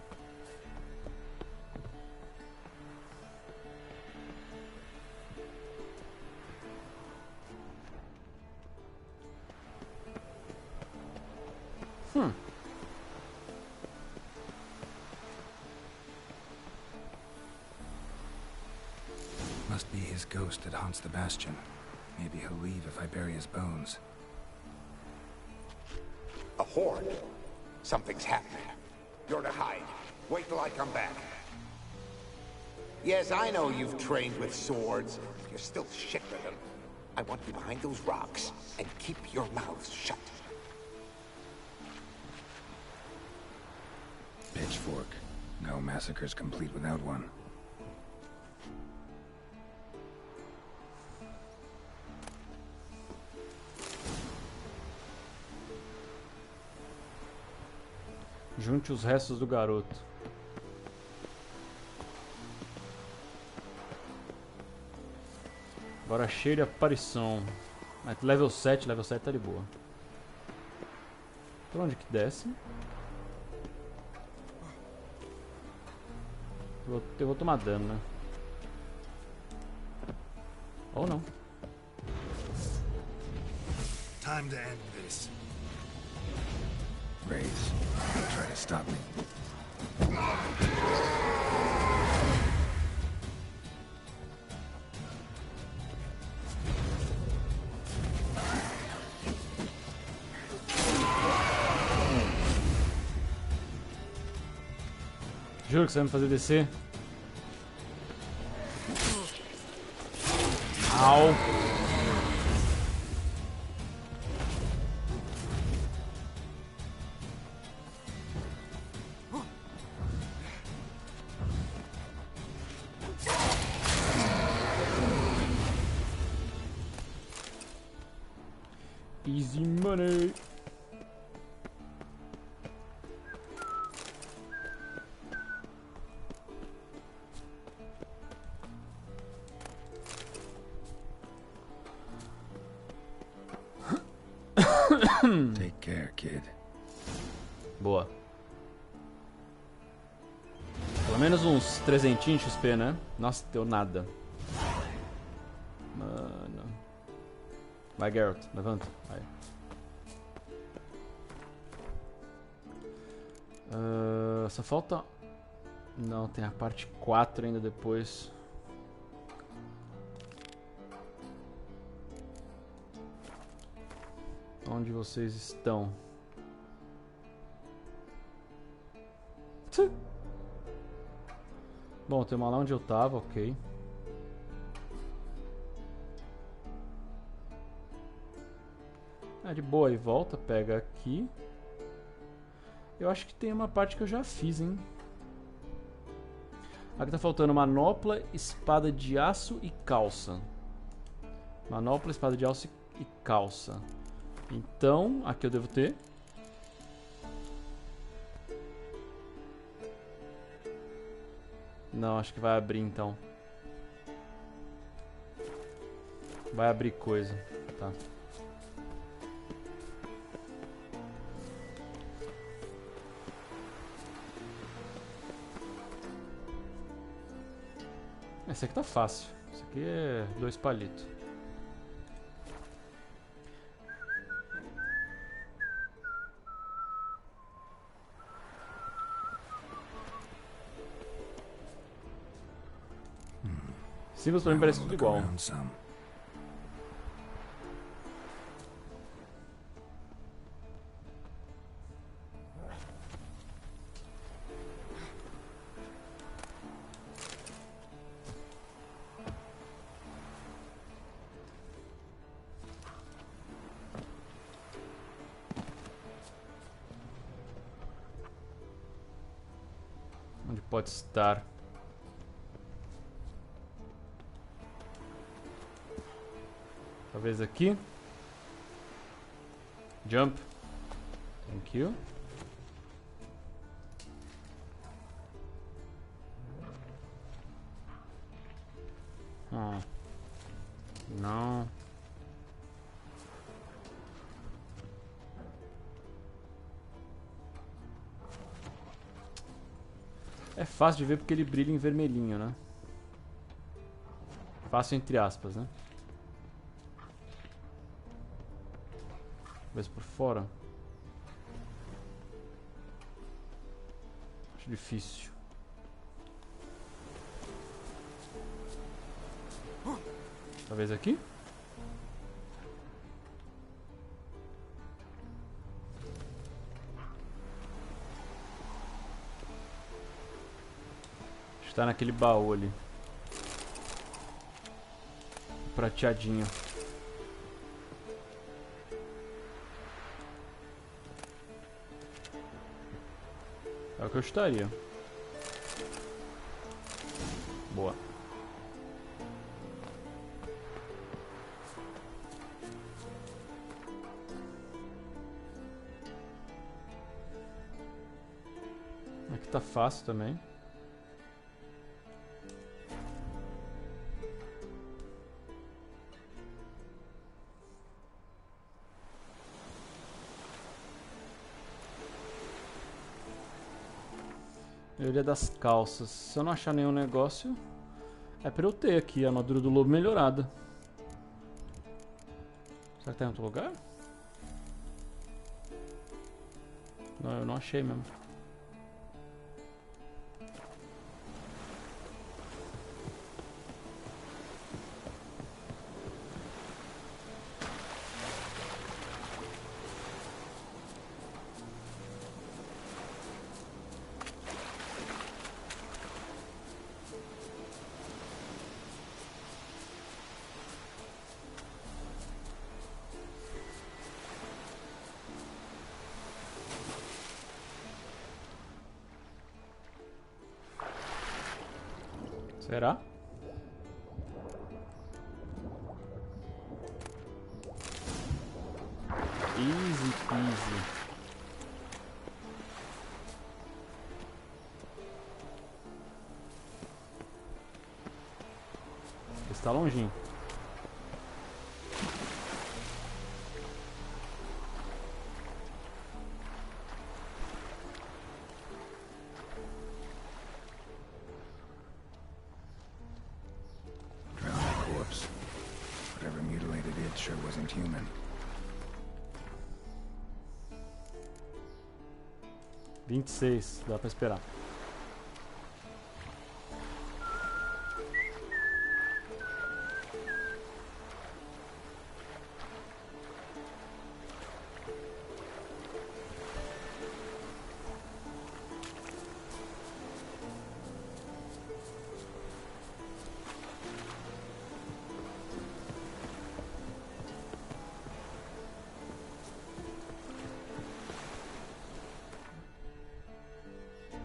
Must be his ghost that haunts the bastion. Maybe he'll leave if I bury his bones. A horde. Something's happening. You're to hide. Wait till I come back. Yes, I know you've trained with swords. You're still shit with them. I want you behind those rocks and keep your mouths shut. Pitchfork. No massacre's complete without one. Junte os restos do garoto. Agora cheio de aparição. Mas level 7 tá de boa. Por onde que desce? Eu vou tomar dano, né? Ou não. Time to end this. Raise. Try to stop me. Juro que você vai me fazer descer. Au! Easy money. Take care, kid. Boa. Pelo menos uns 300 XP, né? Nossa, deu nada. Mano. Vai, Geralt. Levanta. Vai. Só falta... Não, tem a parte 4 ainda depois. Onde vocês estão? Bom, tem uma lá onde eu tava, ok. De boa, aí volta, pega aqui. Eu acho que tem uma parte que eu já fiz, hein? Aqui tá faltando manopla, espada de aço e calça. Manopla, espada de aço e calça. Então, aqui eu devo ter. Não, acho que vai abrir então. Vai abrir coisa. Tá. Esse aqui tá fácil. Esse aqui é 2 palitos. Símbolos pra mim parece tudo igual. Onde pode estar? Talvez aqui. Jump. Thank you. Não. É fácil de ver porque ele brilha em vermelhinho, né? Fácil entre aspas, né? Talvez por fora. Acho difícil. Talvez aqui? Acho que tá naquele baú ali. Prateadinho. É o que eu estaria. Boa. Aqui tá fácil também. Maioria das calças. Se eu não achar nenhum negócio, é pra eu ter aqui a armadura do lobo melhorada. Será que tá em outro lugar? Não, eu não achei mesmo. Será? Easy peasy. Está longinho. Sure wasn't human. 26, dá pra esperar.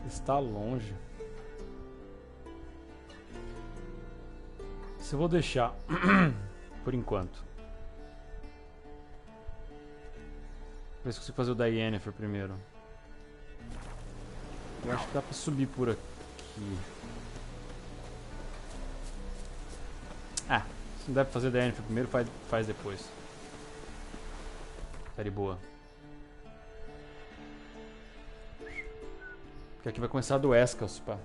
Está longe. Se eu vou deixar por enquanto. Ver se eu consigo fazer o da Yennefer primeiro. Eu acho que dá pra subir por aqui. Ah, se não deve fazer da Yennefer primeiro, faz depois. Tá de boa. Porque aqui vai começar do Escals, pá.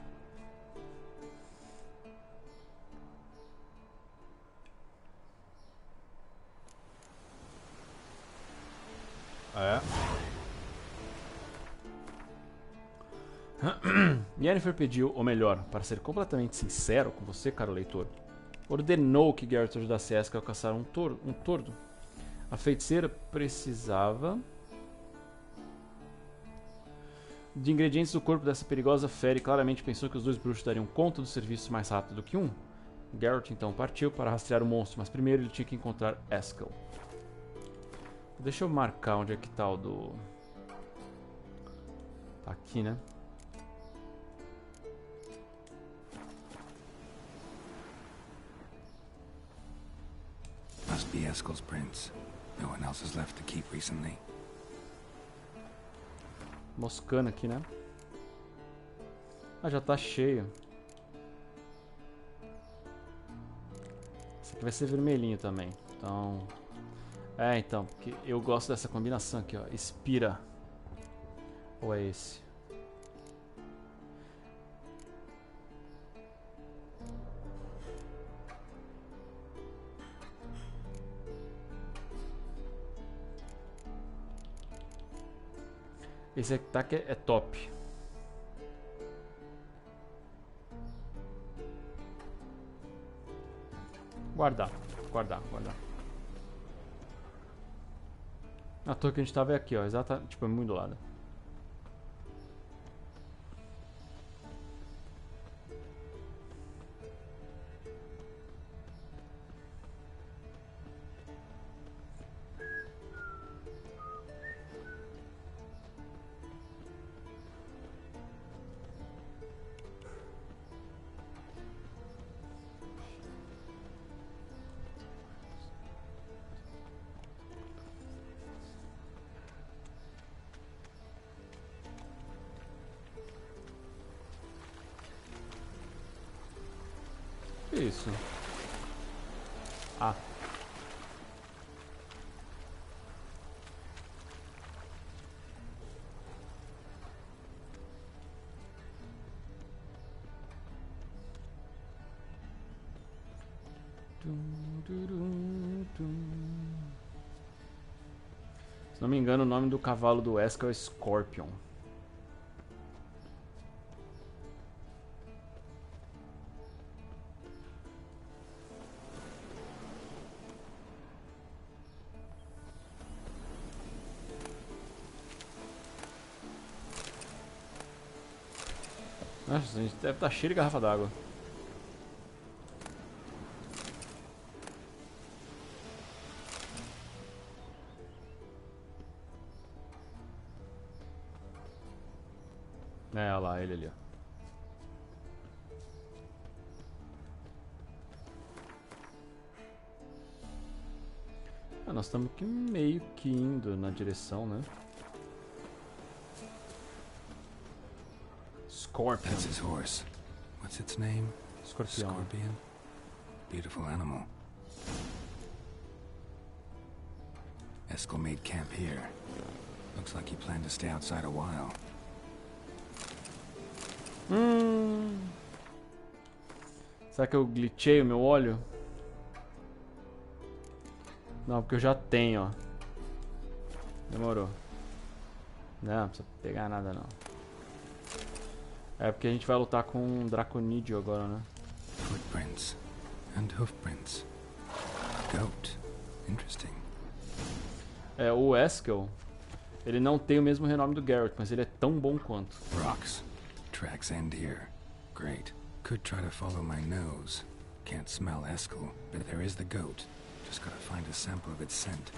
É. Yennefer pediu, ou melhor, para ser completamente sincero com você, caro leitor, ordenou que Geralt ajudasse Eskel a caçar um tordo. A feiticeira precisava de ingredientes do corpo dessa perigosa fera e claramente pensou que os dois bruxos dariam conta do serviço mais rápido do que um. Geralt então partiu para rastrear o monstro, mas primeiro ele tinha que encontrar Eskel. Deixa eu marcar onde é que tá o do... Tá aqui, né? Must be Eskel's prints. No one else has left the keep recently. Moscando aqui, né? Ah, já tá cheio. Esse aqui vai ser vermelhinho também. Então... É, então, porque eu gosto dessa combinação aqui, ó. Inspira. Ou é esse? Esse ataque é top. Guardar. A torre que a gente tava é aqui, ó. Exata, tipo, é muito do lado. Que isso? Ah. Se não me engano, o nome do cavalo do Wesker é Scorpion. Nossa, a gente deve estar cheio de garrafa d'água. É, olha lá, ele ali, ó. Ah, nós estamos aqui meio que indo na direção, né? Scorpion. That's his horse. What's its name? Scorpion. Scorpion. Beautiful animal. Eskel made camp here. Looks like he planned to stay outside a while. Será que eu glitchei o meu óleo? Não, porque eu já tenho, ó. Demorou. Não precisa pegar nada não. É porque a gente vai lutar com um draconídeo agora, né? Footprints and hoofprints. Goat. Interesting. É, o Eskel, ele não tem o mesmo renome do Geralt, mas ele é tão bom quanto. Rocks. Tracks end here. Great. Could try to follow my nose. Can't smell Eskel, but there is the goat. Just gotta find a sample of its scent.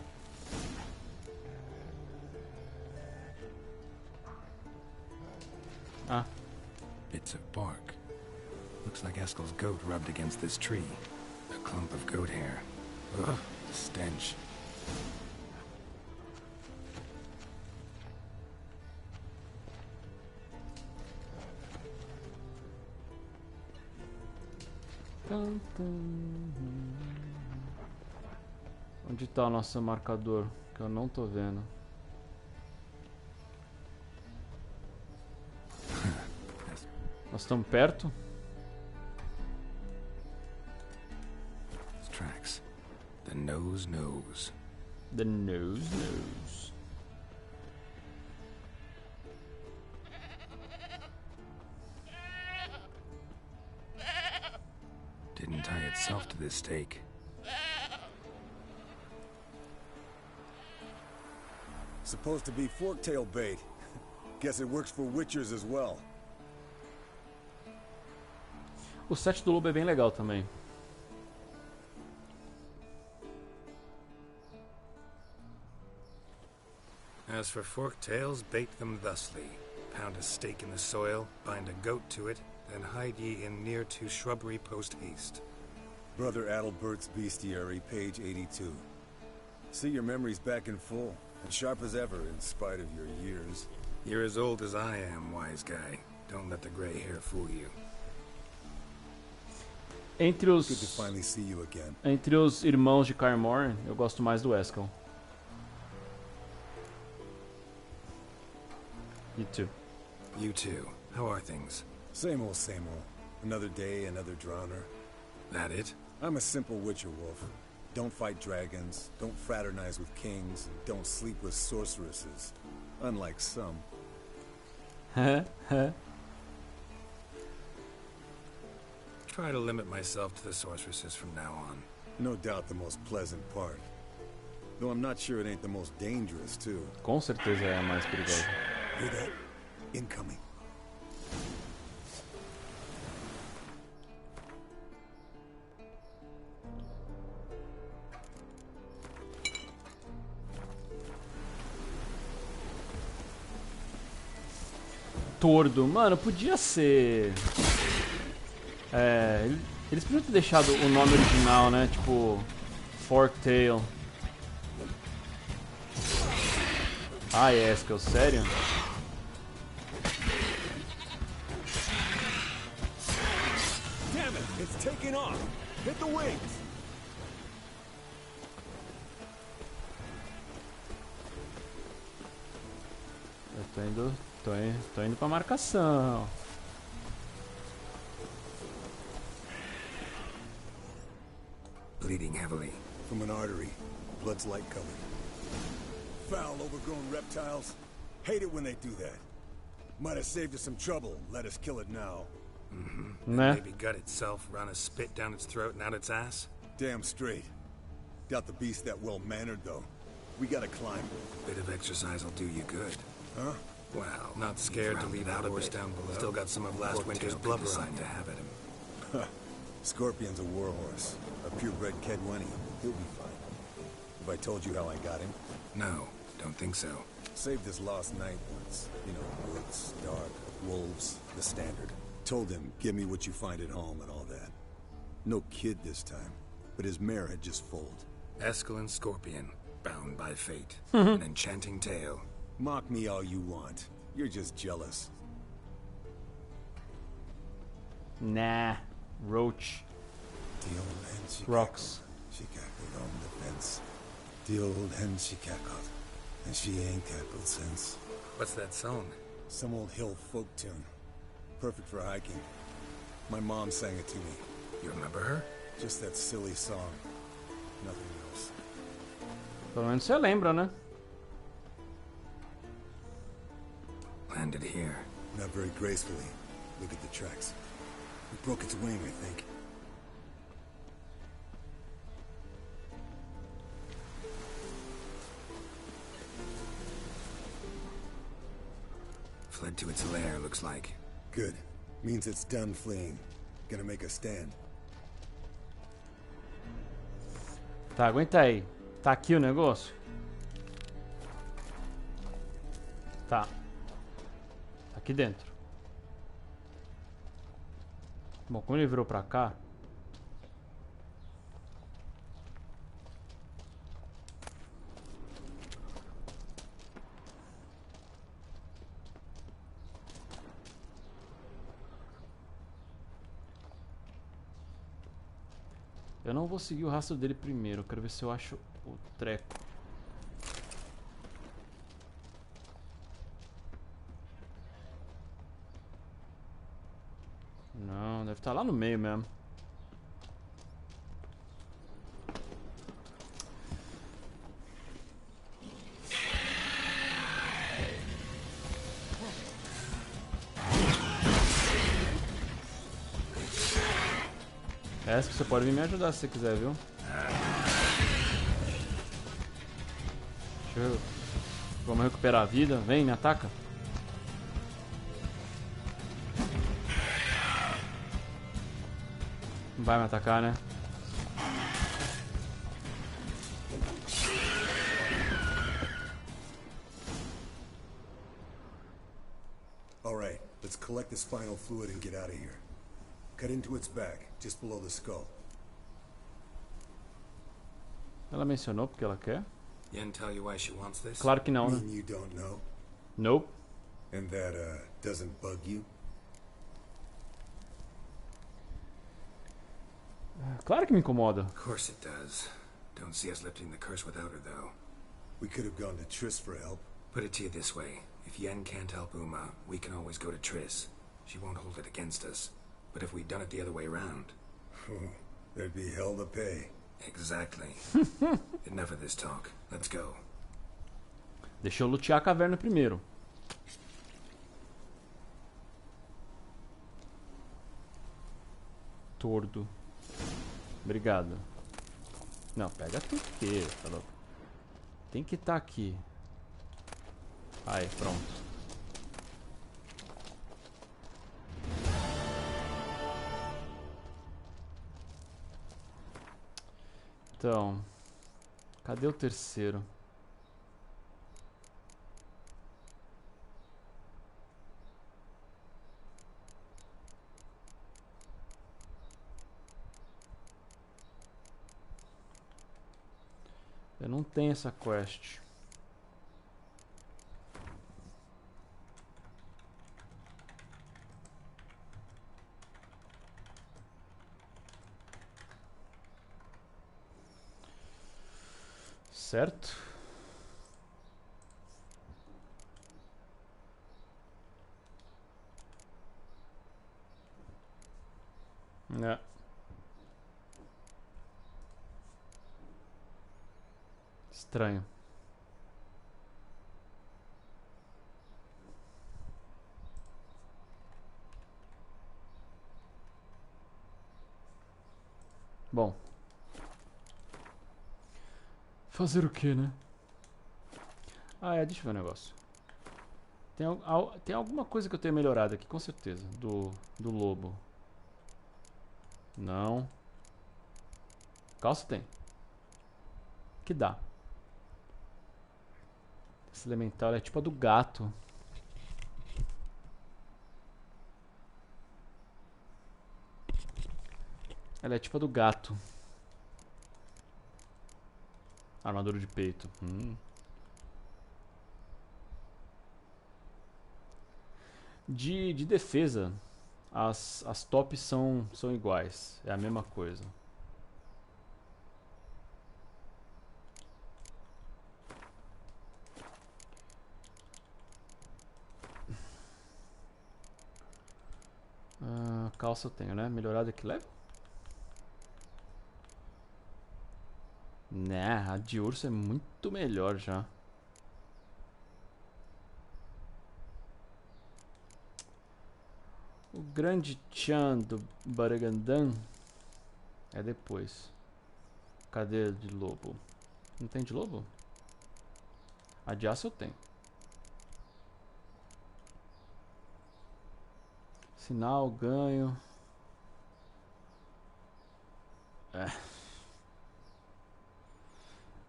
Ah. Bits of bark. Looks like Eskel's goat rubbed against this tree. A clump of goat hair. Ugh, stench. Onde tá o nosso marcador? Que eu não tô vendo. Nós estamos perto? Tracks. The nose knows. The nose knows. Didn't tie itself to this stake. Supposed to be forktail bait. Guess it works for witchers as well. O set do lobo é bem legal também. As for forktails, bait them thusly. Pound a stake in the soil, bind a goat to it, then hide ye in near to shrubbery post haste. Brother Adalbert's Bestiary, page 82. See, your memory's back in full, and sharp as ever in spite of your years. You're as old as I am, wise guy. Don't let the gray hair fool you. Entre os Good to finally see you again. Entre os irmãos de Kaer Morhen, eu gosto mais do Eskel. You too. You too. How are things? Same old, same old. Another day, another drowner. That it? I'm a simple witcher wolf. Don't fight dragons, don't fraternize with kings, and don't sleep with sorceresses. Unlike some. Try to limit myself to the sorceresses from now on. No doubt the most pleasant part. Though I'm not sure it ain't the most dangerous, too. Com certeza é a mais perigosa. Hear that? Incoming. Tordo. Mano, podia ser... É... Eles podiam ter deixado o nome original, né? Tipo... Forktail. Ah, é Eskel, sério? Damn it! It's taking off. Hit the wings. Eu tô indo pra marcação. Bleeding heavily. From an artery. Blood's light colored. Foul, overgrown reptiles. Hate it when they do that. Might have saved us some trouble. Let us kill it now. Né? Maybe gut itself, run a spit down its throat and out its ass? Damn straight. Doubt the beast that well-mannered, though. We gotta climb. Bit of exercise will do you good. Huh? Well, not scared to leave out a horse down below. Still got some of last winter's blubber on to have at him. Scorpion's a warhorse. A purebred Kedwenny. He'll be fine. Have I told you how I got him? No, don't think so. Saved his lost night once. You know, woods, dark, wolves, the standard. Told him, give me what you find at home and all that. No kid this time, but his mare had just foaled. Eskel and Scorpion, bound by fate. An enchanting tale. Mock me all you want. You're just jealous. Nah. Roach. The old hen she Rocks. She cackled on the fence. The old hen she cackled. And she ain't cackled since. What's that song? Some old hill folk tune. Perfect for hiking. My mom sang it to me. You remember her? Just that silly song. Nothing else. Pelo menos você lembra, né? Landed here. Not very gracefully. Look at the tracks. It broke its wing, I think. Fled to its lair, looks like. Good. Means it's done fleeing. Gonna make a stand. Tá, aguenta aí. Tá aqui o negócio? Tá. Tá aqui dentro. Bom, como ele virou pra cá... Eu não vou seguir o rastro dele primeiro. Eu quero ver se eu acho o treco. Não, deve estar lá no meio mesmo. Essa que você pode vir me ajudar se você quiser, viu? Deixa eu... Vamos recuperar a vida. Vem, me ataca. Não vai me atacar, né? All right, let's collect this final fluid and get out of here. Cut into its back, just below the skull. Ela mencionou porque ela quer? Yen tell you why she wants this? Claro que não, né? Mean you don't know? Nope. And that, doesn't bug you? Claro que me incomoda. Of course it does. Don't see us lifting the curse without her, though. We could have gone to Triss for help. Put it to you this way. If Yen can't help Uma, we can always go to Triss. She won't hold it against us. But if we'd done it the other way around... There'd be hell to pay. Exactly. Enough of this talk. Let's go. Deixa eu lutear a caverna primeiro. Tordo. Obrigado. Não, pega tudo aqui, tá louco? Tem que estar aqui. Aí, pronto. Então, cadê o terceiro? Eu não tenho essa quest. Certo. É. Estranho. Bom. Fazer o que, né? Ah, deixa eu ver um negócio. Tem alguma coisa que eu tenho melhorado aqui, com certeza. Do lobo. Não. Calça tem. Que dá. Esse elemental é tipo a do gato. Ela é tipo a do gato. Armadura de peito. De defesa, as tops são iguais. É a mesma coisa. Calça eu tenho, né? Melhorada que level? Né, a de urso é muito melhor já. O grande Chan do Baragandan é depois. Cadê de lobo? Não tem de lobo? A de aço eu tenho. Sinal, ganho.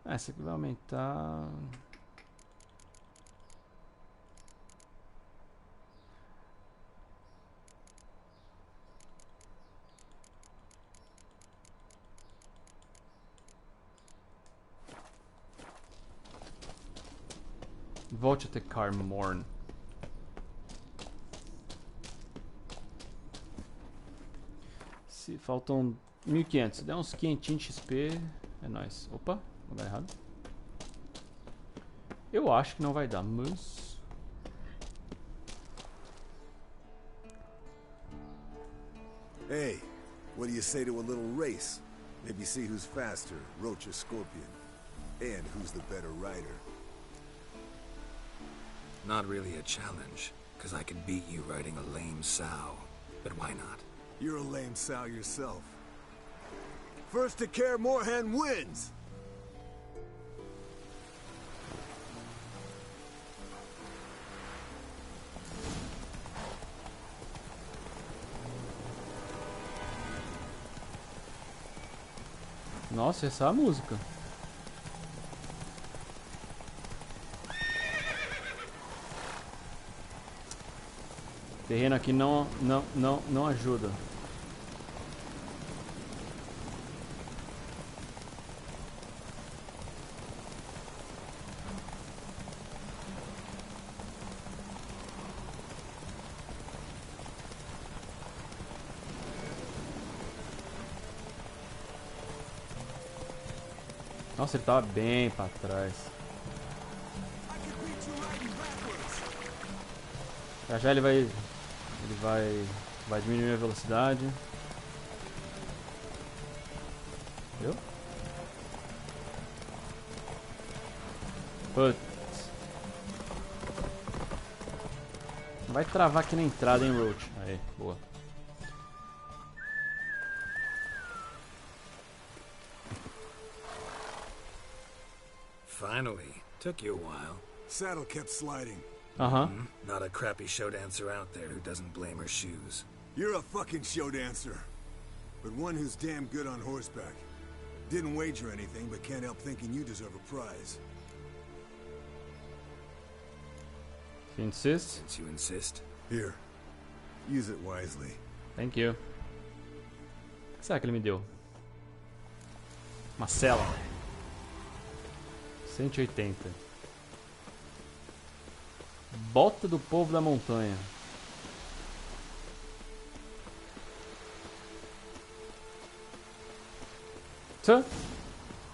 Essa aqui vai aumentar. Volte a ter Carmorn. Se faltam 1500, se der uns 500 XP, é nóis. Opa, lugar errado. Eu acho que não vai dar, mas... Hey, what do you say to a little race? Maybe see who's faster, Roach or Scorpion. And who's the better rider. Not really a challenge, because I could beat you riding a lame sow. But why not? You're a lame sow yourself. First to Kaer Morhen wins! Nossa, essa é a música. Terreno aqui não ajuda. Nossa, ele tava bem pra trás. Já já ele vai diminuir a velocidade. Viu? Putz. Vai travar aqui na entrada, hein, Roach? Aí, boa. Finally. Took you a while. Saddle kept sliding. Not a crappy show dancer out there who doesn't blame her shoes. You're a fucking show dancer. But one who's damn good on horseback. Didn't wager anything, but can't help thinking you deserve a prize. You insist? Since you insist. Here. Use it wisely. Thank you. O que será que ele me deu? Uma cela. 180. Bota do povo da montanha. Tã?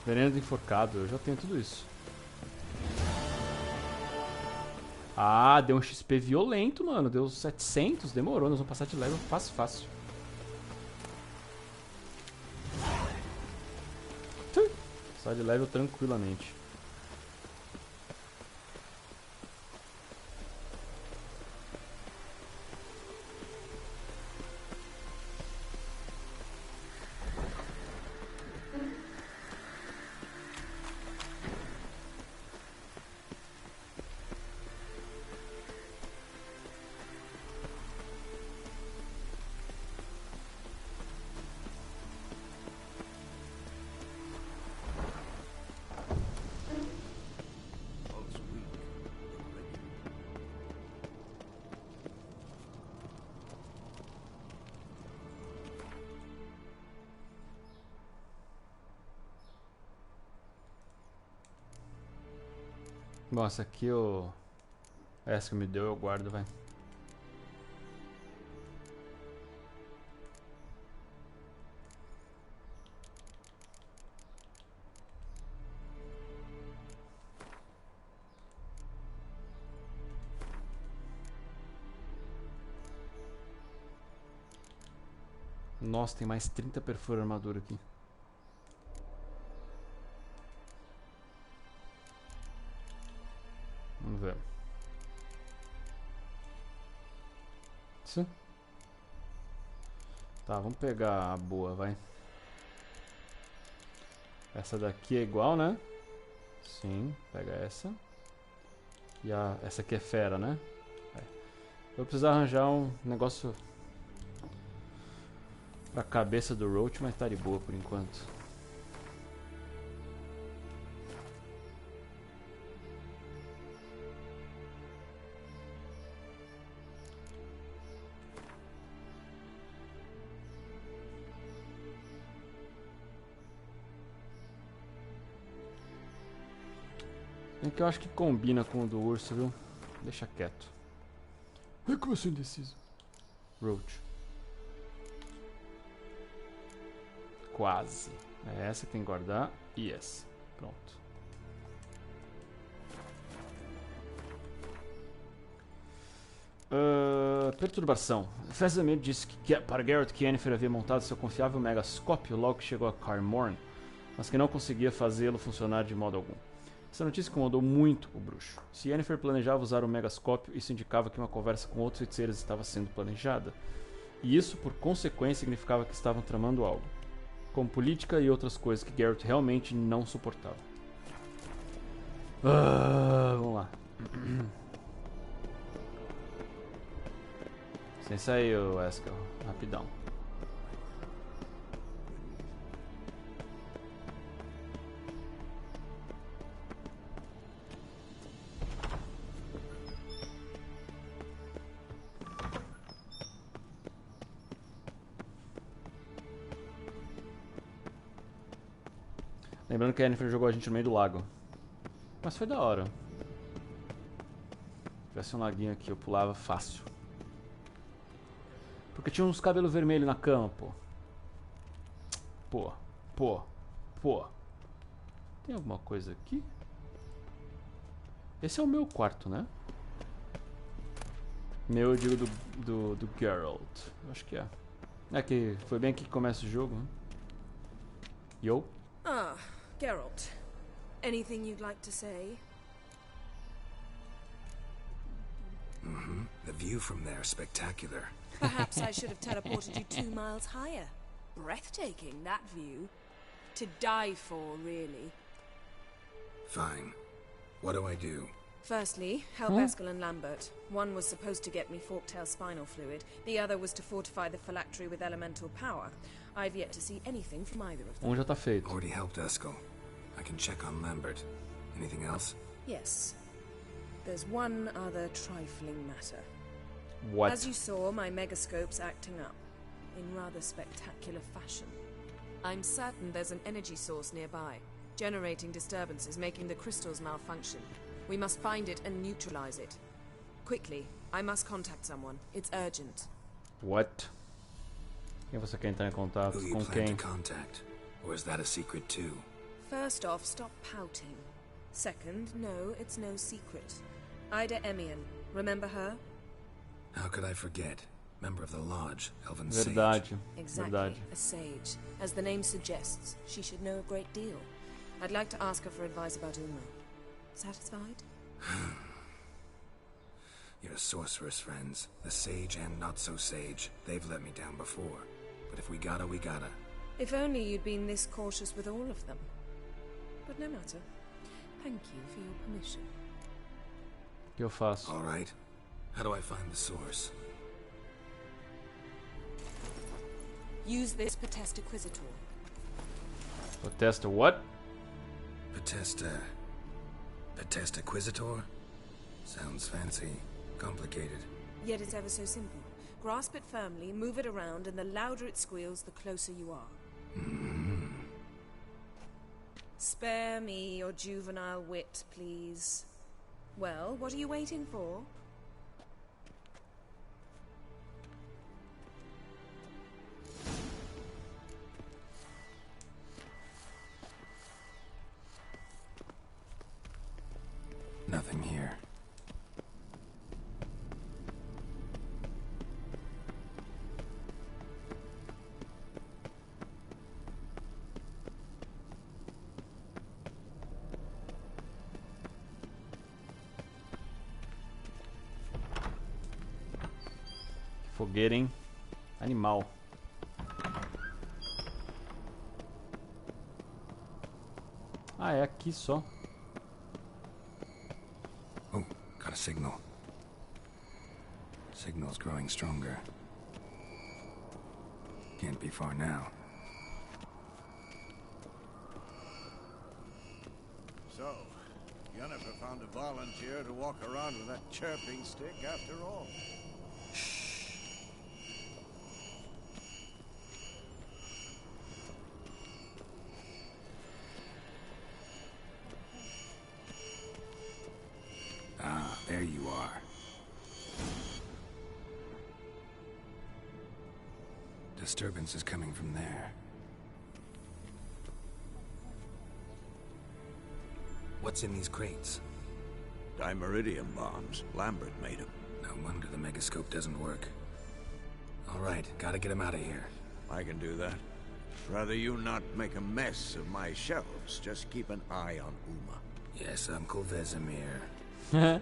Veneno de enforcado, eu já tenho tudo isso. Ah, deu um XP violento, mano. Deu 700, demorou. Nós vamos passar de level fácil, fácil. Passar de level tranquilamente. Bom, essa aqui essa que me deu eu guardo, vai. Nossa, tem mais 30 perfura armadura aqui. Vamos ver. Isso. Tá, vamos pegar a boa, vai. Essa daqui é igual, né? Sim, pega essa. E essa aqui é fera, né? É. Eu vou precisar arranjar um negócio pra cabeça do Roach, mas tá de boa por enquanto. É que eu acho que combina com o do urso, viu? Deixa quieto. É que eu sou indeciso. Roach. Quase. É essa que tem que guardar. E essa. Pronto. Perturbação. Fezamir disse que para Geralt que Yennefer havia montado seu confiável megascópio logo que chegou a Kaer Morhen, mas que não conseguia fazê-lo funcionar de modo algum. Essa notícia incomodou muito o bruxo. Se Yennefer planejava usar o megascópio, isso indicava que uma conversa com outros feiticeiros estava sendo planejada. E isso, por consequência, significava que estavam tramando algo. Como política e outras coisas que Geralt realmente não suportava. Vamos lá. Licença aí, Eskel. Rapidão. Lembrando que a Yennefer jogou a gente no meio do lago. Mas foi da hora. Se tivesse um laguinho aqui, eu pulava fácil. Porque tinha uns cabelos vermelhos na cama, pô. Pô. Tem alguma coisa aqui? Esse é o meu quarto, né? Meu, eu digo do Geralt. Acho que é. É que foi bem aqui que começa o jogo, né? Yo. Ah, Geralt. Anything you'd like to say? The view from there is spectacular. Perhaps I should have teleported you 2 miles higher. Breathtaking, that view. To die for, really. Fine. What do I do? Firstly, help Eskel and Lambert. One was supposed to get me forktail spinal fluid. The other was to fortify the phylactery with elemental power. I've yet to see anything from either of them. Já tá feito. Already helped Eskel. I can check on Lambert. Anything else? Yes. There's one other trifling matter. What? As you saw, my megascope's acting up. In rather spectacular fashion. I'm certain there's an energy source nearby, generating disturbances, making the crystals malfunction. We must find it and neutralize it. Quickly, I must contact someone. It's urgent. What? Quem você quer entrar em contato? Who you Com plan quem? to contact? Or is that a secret too? First off, stop pouting. Second, no, it's no secret. Ida Emian. Remember her? How could I forget? Member of the Lodge, Elven Verdade. Sage. Exactly, Verdade. a sage. As the name suggests, she should know a great deal. I'd like to ask her for advice about Uma. Satisfied? Your sorceress friends, the sage and not-so-sage, they've let me down before. But if we gotta, we gotta. If only you'd been this cautious with all of them. But no matter. Thank you for your permission. O que eu faço? All right. How do I find the source? Use this Potest Acquisitor. Protesta what? Potest Acquisitor? Sounds fancy. Complicated. Yet it's ever so simple. Grasp it firmly, move it around, and the louder it squeals, the closer you are. Mm-hmm. Spare me your juvenile wit, please. Well, what are you waiting for? Nothing here. Fogueira, hein? Animal. Ah, é aqui só. Oh, got a signal. Signal's growing stronger. Can't be far now. So, Yennefer found a volunteer to walk around with that chirping stick after all. Ah, there you are. Disturbance is coming from there. What's in these crates? Dimeridium bombs. Lambert made them. No wonder the megascope doesn't work. All right, gotta get him out of here. I can do that. Rather you not make a mess of my shelves. Just keep an eye on Uma. Yes, Uncle Vesemir. How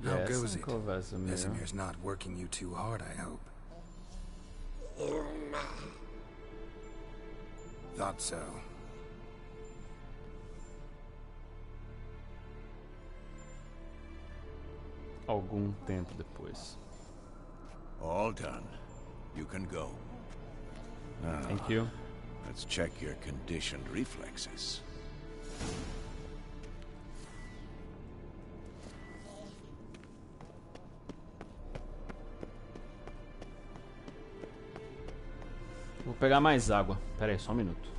Yes, goes it? Uncle Vesemir. Vesemir's not working you too hard, I hope. Thought so. Algum tempo depois. All done. You can go. Now, Thank you. let's check your conditioned reflexes. Vou pegar mais água. Pera aí, só um minuto.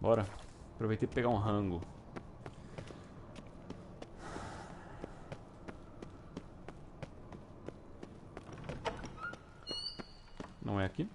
Bora. Aproveitei pra pegar um rango. Não é aqui?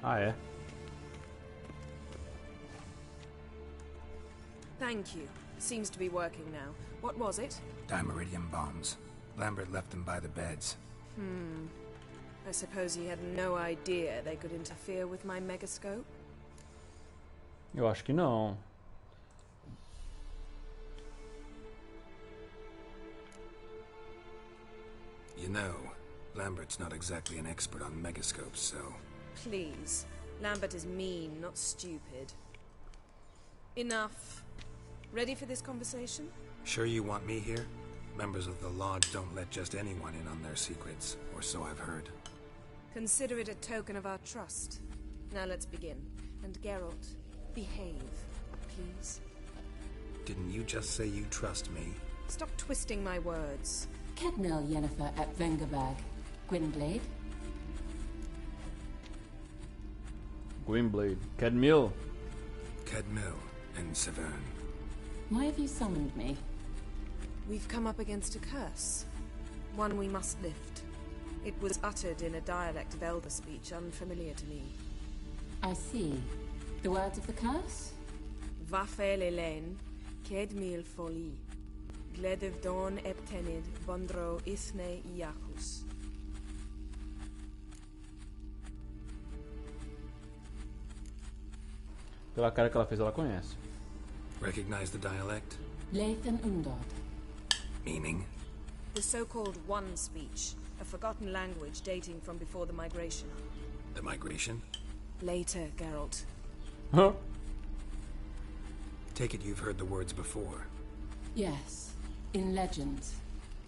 Ah, é. Thank you. Seems to be working now. What was it? Dimeridium bombs. Lambert left them by the beds. I suppose he had no idea they could interfere with my megascope? Eu acho que não. You know, Lambert's not exactly an expert on megascopes, so... Please. Lambert is mean, not stupid. Enough. Ready for this conversation? Sure you want me here? Members of the Lodge don't let just anyone in on their secrets, or so I've heard. Consider it a token of our trust. Now let's begin. And Geralt, behave, please. Didn't you just say you trust me? Stop twisting my words. Kednel Yennefer at Vengerberg. Gwynblade. Gwynblade. Cadmiel. Cadmiel and Severn. Why have you summoned me? We've come up against a curse. One we must lift. It was uttered in a dialect of Elder speech unfamiliar to me. I see. The words of the curse? Vafel Elaine, Kedmil Foli, Gledev Dawn Eptenid, Bondro Isne Iacus. Pela cara que ela fez, ela conhece. Recognize the dialect? Lathan Undod. Meaning? The so-called One speech, a forgotten language dating from before the migration. The migration? Later, Geralt. Huh? Take it you've heard the words before. Yes, in legends.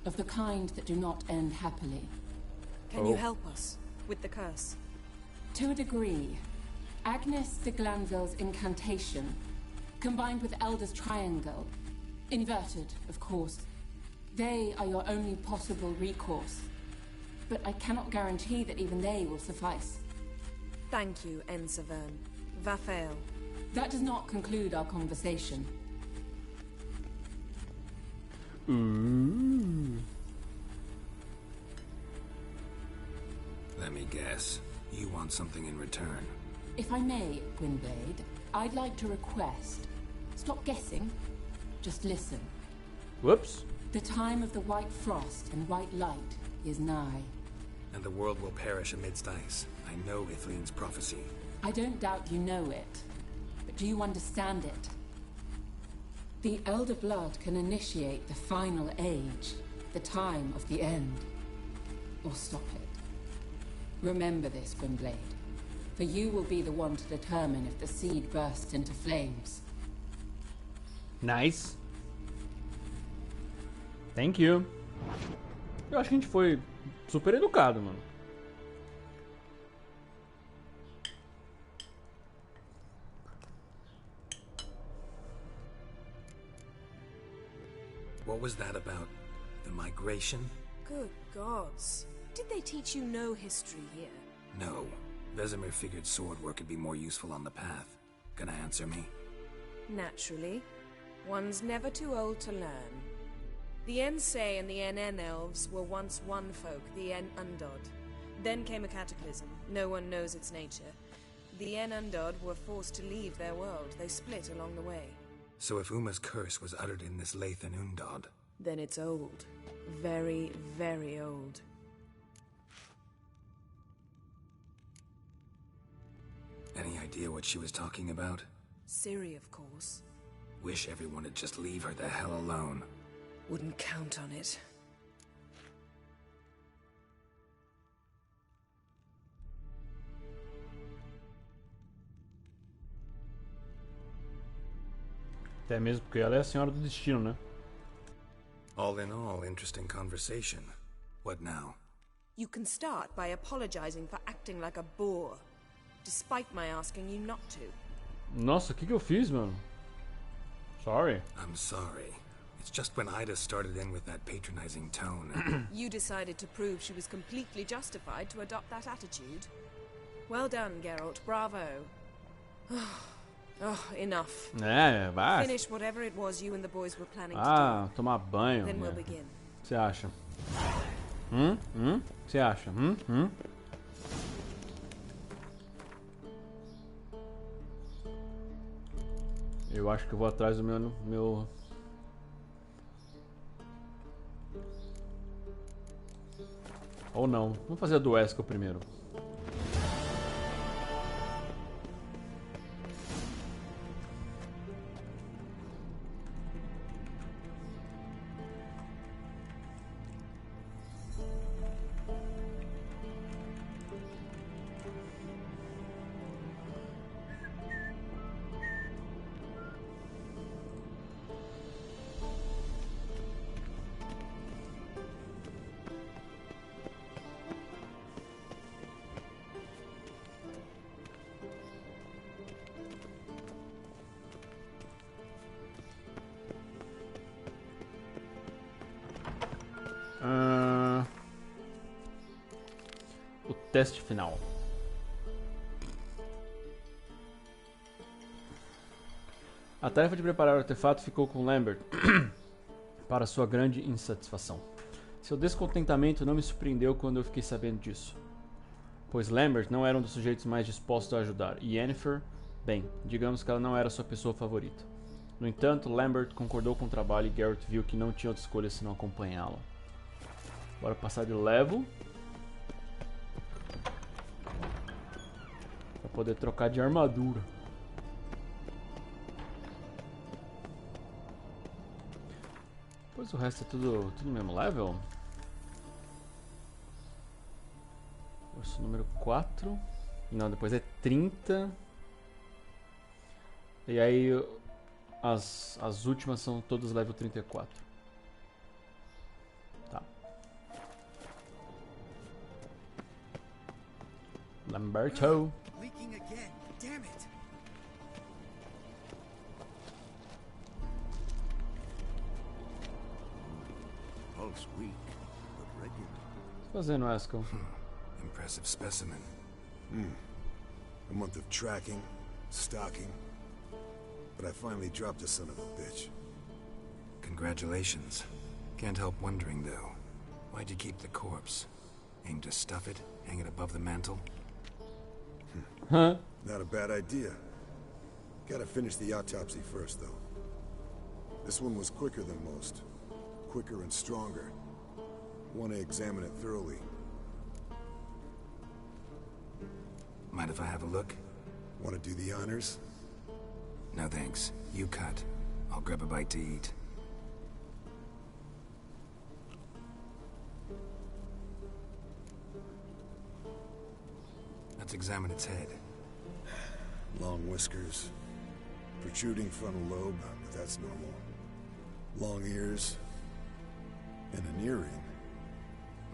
Of the kind that do not end happily. Can you help us with the curse? To a degree. Agnes de Glanville's incantation, combined with Elder's triangle, inverted, of course. They are your only possible recourse. But I cannot guarantee that even they will suffice. Thank you, Severn. Vafael. That does not conclude our conversation. Ooh. Let me guess. You want something in return. If I may, Gwynblade, I'd like to request. Stop guessing. Just listen. Whoops. The time of the white frost and white light is nigh. And the world will perish amidst ice. I know Ithleen's prophecy. I don't doubt you know it. But do you understand it? The Elder Blood can initiate the final age, the time of the end. Or stop it. Remember this, Gwynblade. For you will be the one to determine if the seed bursts into flames. Nice. Thank you. Eu acho que a gente foi super educado, mano. What was that about? The migration? Good gods. Did they teach you no history here? No. Vesemir figured sword work would be more useful on the path. Gonna answer me? Naturally. One's never too old to learn. The Ensei and the NN elves were once one folk, the En Undod. Then came a cataclysm. No one knows its nature. The En Undod were forced to leave their world. They split along the way. So if Uma's curse was uttered in this Lathan Undod... Then it's old. Very, very old. Any idea what she was talking about? Ciri, of course. Wish everyone would just leave her the hell alone. Wouldn't count on it. Até mesmo porque ela é a senhora do destino, né? All in all, interesting conversation. What now? You can start by apologizing for acting like a bore, despite my asking you not to. Nossa, o que eu fiz, mano? Sorry. I'm sorry. It's just when Ida started in with that patronizing tone. You decided to prove she was completely justified to adopt that attitude. Well done, Geralt. Bravo. Oh, enough. Vai. Finish whatever it was you and the boys were planning to do. Tomar banho. Then we'll begin. O que você acha? O que você acha? Eu acho que eu vou atrás do meu... Ou não. Vamos fazer a do Eskel primeiro. O teste final. A tarefa de preparar o artefato ficou com Lambert, para sua grande insatisfação. Seu descontentamento não me surpreendeu quando eu fiquei sabendo disso, pois Lambert não era um dos sujeitos mais dispostos a ajudar, e Yennefer, bem, digamos que ela não era sua pessoa favorita. No entanto, Lambert concordou com o trabalho e Geralt viu que não tinha outra escolha senão acompanhá-la. Bora passar de level para poder trocar de armadura. Depois o resto é tudo no mesmo level. Urso número 4. Não, depois é 30. E aí as últimas são todas level 34. Tá. Lamberto. Leaking again. Damn it. Pulse weak, but regular. O que tá fazendo, Eskel? Impressive specimen. A month of tracking, stalking. But I finally dropped the son of a bitch. Congratulations. Can't help wondering, though. Why'd you keep the corpse? Aim to stuff it? Hang it above the mantle? Huh? Not a bad idea. Gotta finish the autopsy first, though. This one was quicker than most. Quicker and stronger. Want to examine it thoroughly. Mind if I have a look? Want to do the honors? No thanks. You cut. I'll grab a bite to eat. Let's examine its head. Long whiskers. Protruding frontal lobe, but that's normal. Long ears. And an earring.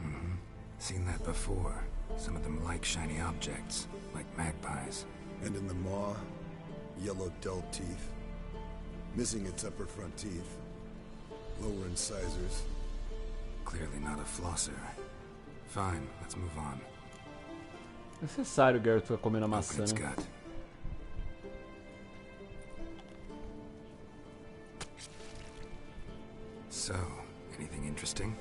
Mm-hmm. Seen that before. Some of them like shiny objects, like magpies. And in the maw, yellow dull teeth. Missing its upper front teeth. Lower incisors. Clearly not a flosser. Fine, let's move on. Necessário o Geralt ficar comendo a maçã, Open its né? gut. So, anything interesting?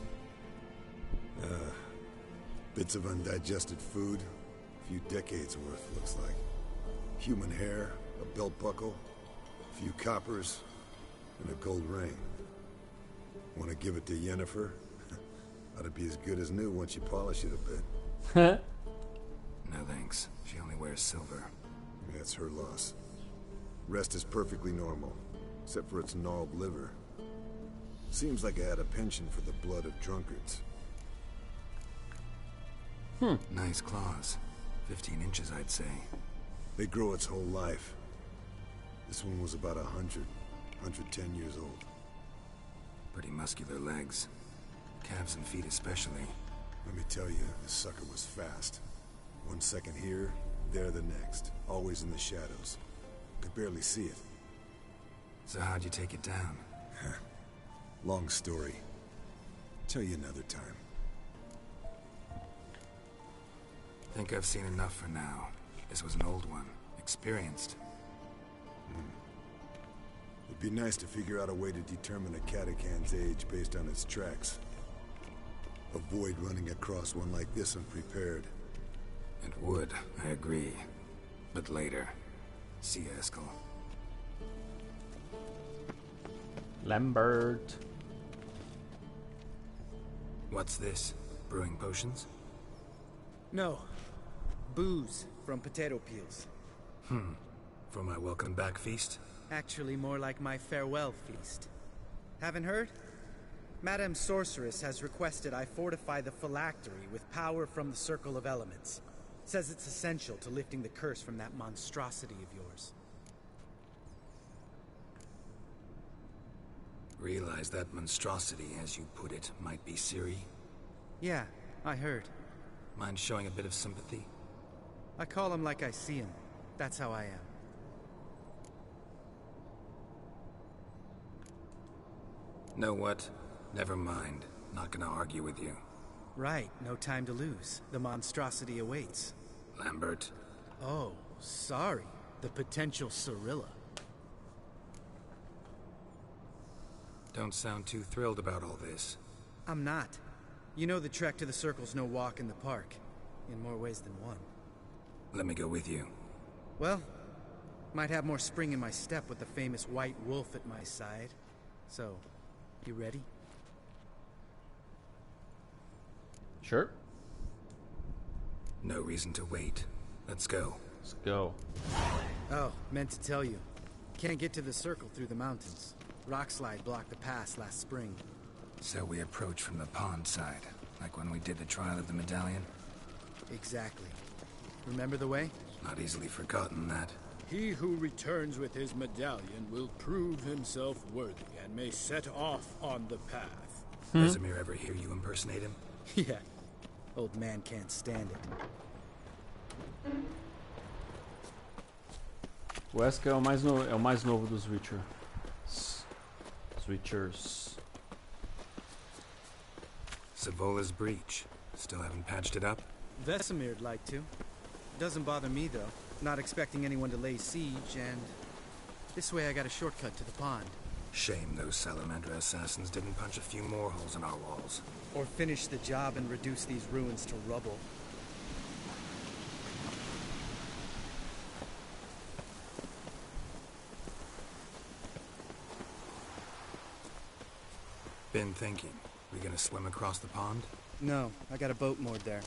Bits of undigested food. A few decades worth, looks like. Human hair, a belt buckle, a few coppers, and a gold ring. Want to give it to Yennefer? Ought to be as good as new once you polish it a bit. No thanks. She only wears silver. That's her loss. Rest is perfectly normal, except for its gnarled liver. Seems like I had a penchant for the blood of drunkards. Nice claws. 15 inches, I'd say. They grow its whole life. This one was about 100, 110 years old. Pretty muscular legs. Calves and feet especially. Let me tell you, this sucker was fast. 1 second here, there the next. Always in the shadows. Could barely see it. So how'd you take it down? Long story. Tell you another time. Think I've seen enough for now. This was an old one. Experienced. It'd be nice to figure out a way to determine a catacan's age based on its tracks. Avoid running across one like this unprepared. It would, I agree. But later. See you, Eskel. Lambert. What's this? Brewing potions? No. Booze from potato peels. For my welcome back feast? Actually, more like my farewell feast. Haven't heard? Madame Sorceress has requested I fortify the phylactery with power from the Circle of Elements. Says it's essential to lifting the curse from that monstrosity of yours. Realize that monstrosity, as you put it, might be Ciri? Yeah, I heard. Mind showing a bit of sympathy? I call him like I see him. That's how I am. Know what? Never mind. Not gonna argue with you. Right, no time to lose. The monstrosity awaits. Lambert. Oh, sorry. The potential Cirilla. Don't sound too thrilled about all this. I'm not. You know the trek to the Circle's no walk in the park. In more ways than one. Let me go with you. Well, might have more spring in my step with the famous white wolf at my side. So, you ready? Sure. No reason to wait. Let's go. Let's go. Oh, meant to tell you. Can't get to the Circle through the mountains. Rockslide blocked the pass last spring. So we approach from the pond side, like when we did the trial of the medallion? Exactly. Remember the way? Not easily forgotten, that. He who returns with his medallion will prove himself worthy and may set off on the path. Does Amir ever hear you impersonate him? Yeah. Old man can't stand it. O Wesker é o mais novo dos Witchers. Savola's breach. Still haven't patched it up? Vesemir'd like to. Doesn't bother me, though. Not expecting anyone to lay siege, and... this way I got a shortcut to the pond. Shame those Salamander assassins didn't punch a few more holes in our walls. Or finish the job and reduce these ruins to rubble. Been thinking. We gonna swim across the pond? No, I got a boat moored there.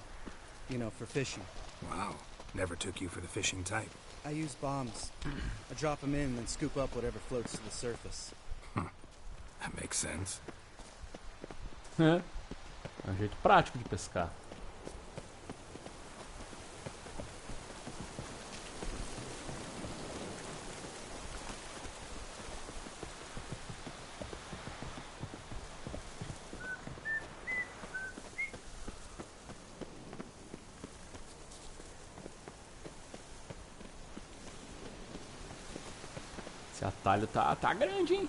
You know, for fishing. Wow. Never took you for the fishing type. I use bombs. I drop them in and then scoop up whatever floats to the surface. That makes sense. É um jeito prático de pescar. Esse atalho tá grande, hein?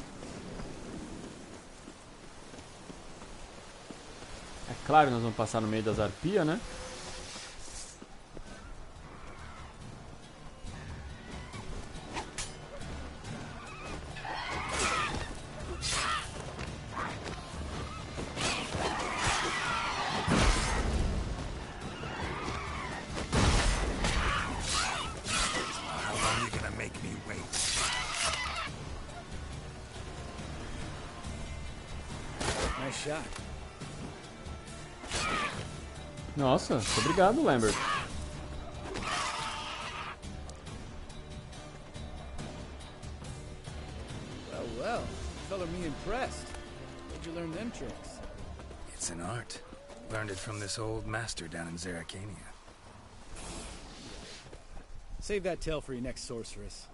É claro que nós vamos passar no meio das arpias, né? Nossa, obrigado, Lambert. Well, feller me impressed. Where'd you learn them tricks? It's an art. Learned it from this old master down in Zeracania. Save that tale for your next sorceress.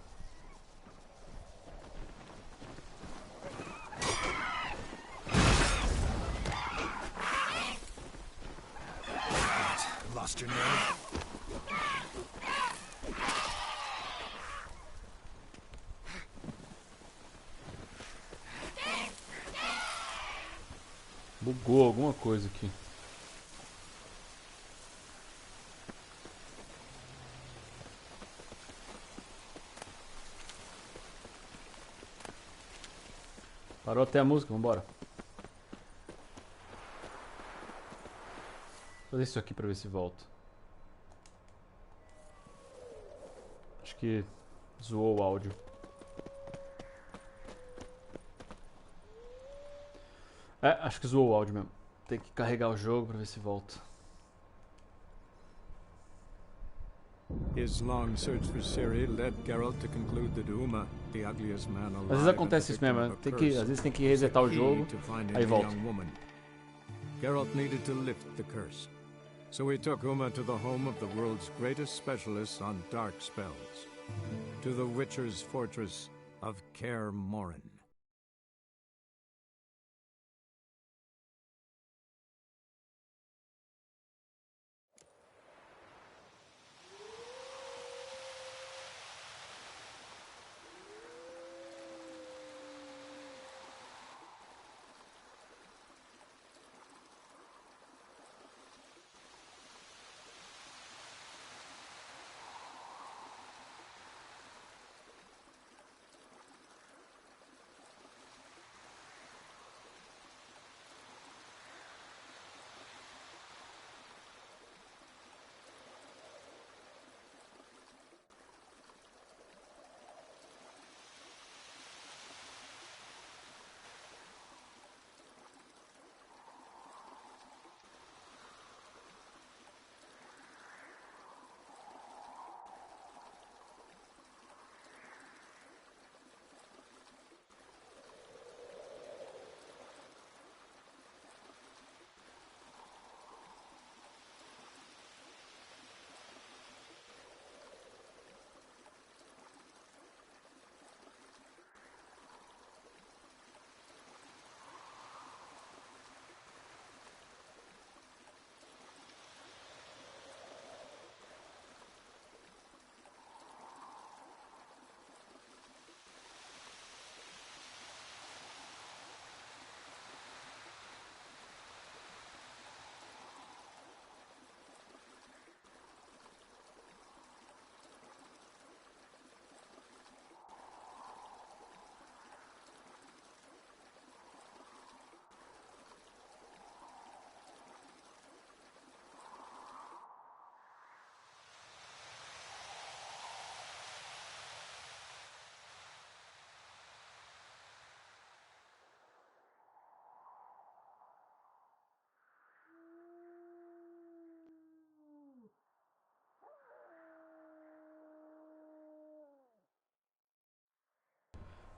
Bugou alguma coisa aqui. Parou até a música, vambora. Vou fazer isso aqui pra ver se volta. Acho que zoou o áudio. É, acho que zoou o áudio mesmo. Tem que carregar o jogo pra ver se volta. His long search for Ciri led Geralt to conclude that Uma, the ugliest man alive, Às vezes acontece isso mesmo, às vezes tem que resetar o jogo, aí volta. Geralt needed to lift the curse. So he took Uma to the home of the world's greatest specialists on dark spells. To the Witcher's fortress of Kaer Morhen.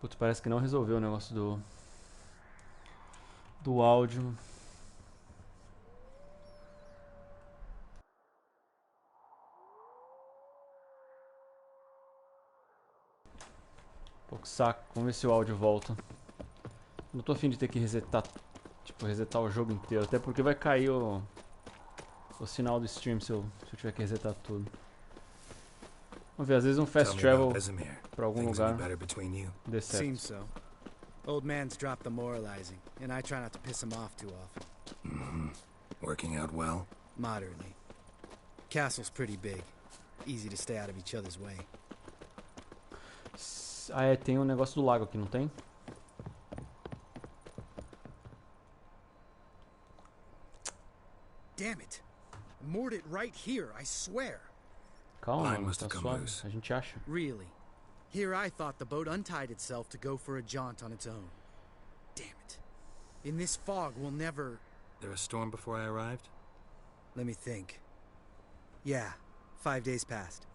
Putz, parece que não resolveu o negócio do áudio. Pô, que saco. Vamos ver se o áudio volta. Não tô afim de ter que resetar, tipo, resetar o jogo inteiro. Até porque vai cair o sinal do stream se eu tiver que resetar tudo. Vamos ver, às vezes um fast travel pra algum lugar dê certo. Seems so. Old man's dropped the moralizing, and I try not to piss him off too often. Working out well? Moderately. Castle's pretty big. Easy to stay out of each other's way. Ah, é, tem um negócio do lago aqui, não tem? Damn it! I moored it right here, I swear. Calma, mano, tá suave. A gente acha. Really? Here I thought the boat untied itself to go for a jaunt on its own. Damn it. In this fog, we'll never... There a storm before I arrived? Let me think. Yeah, 5 days passed.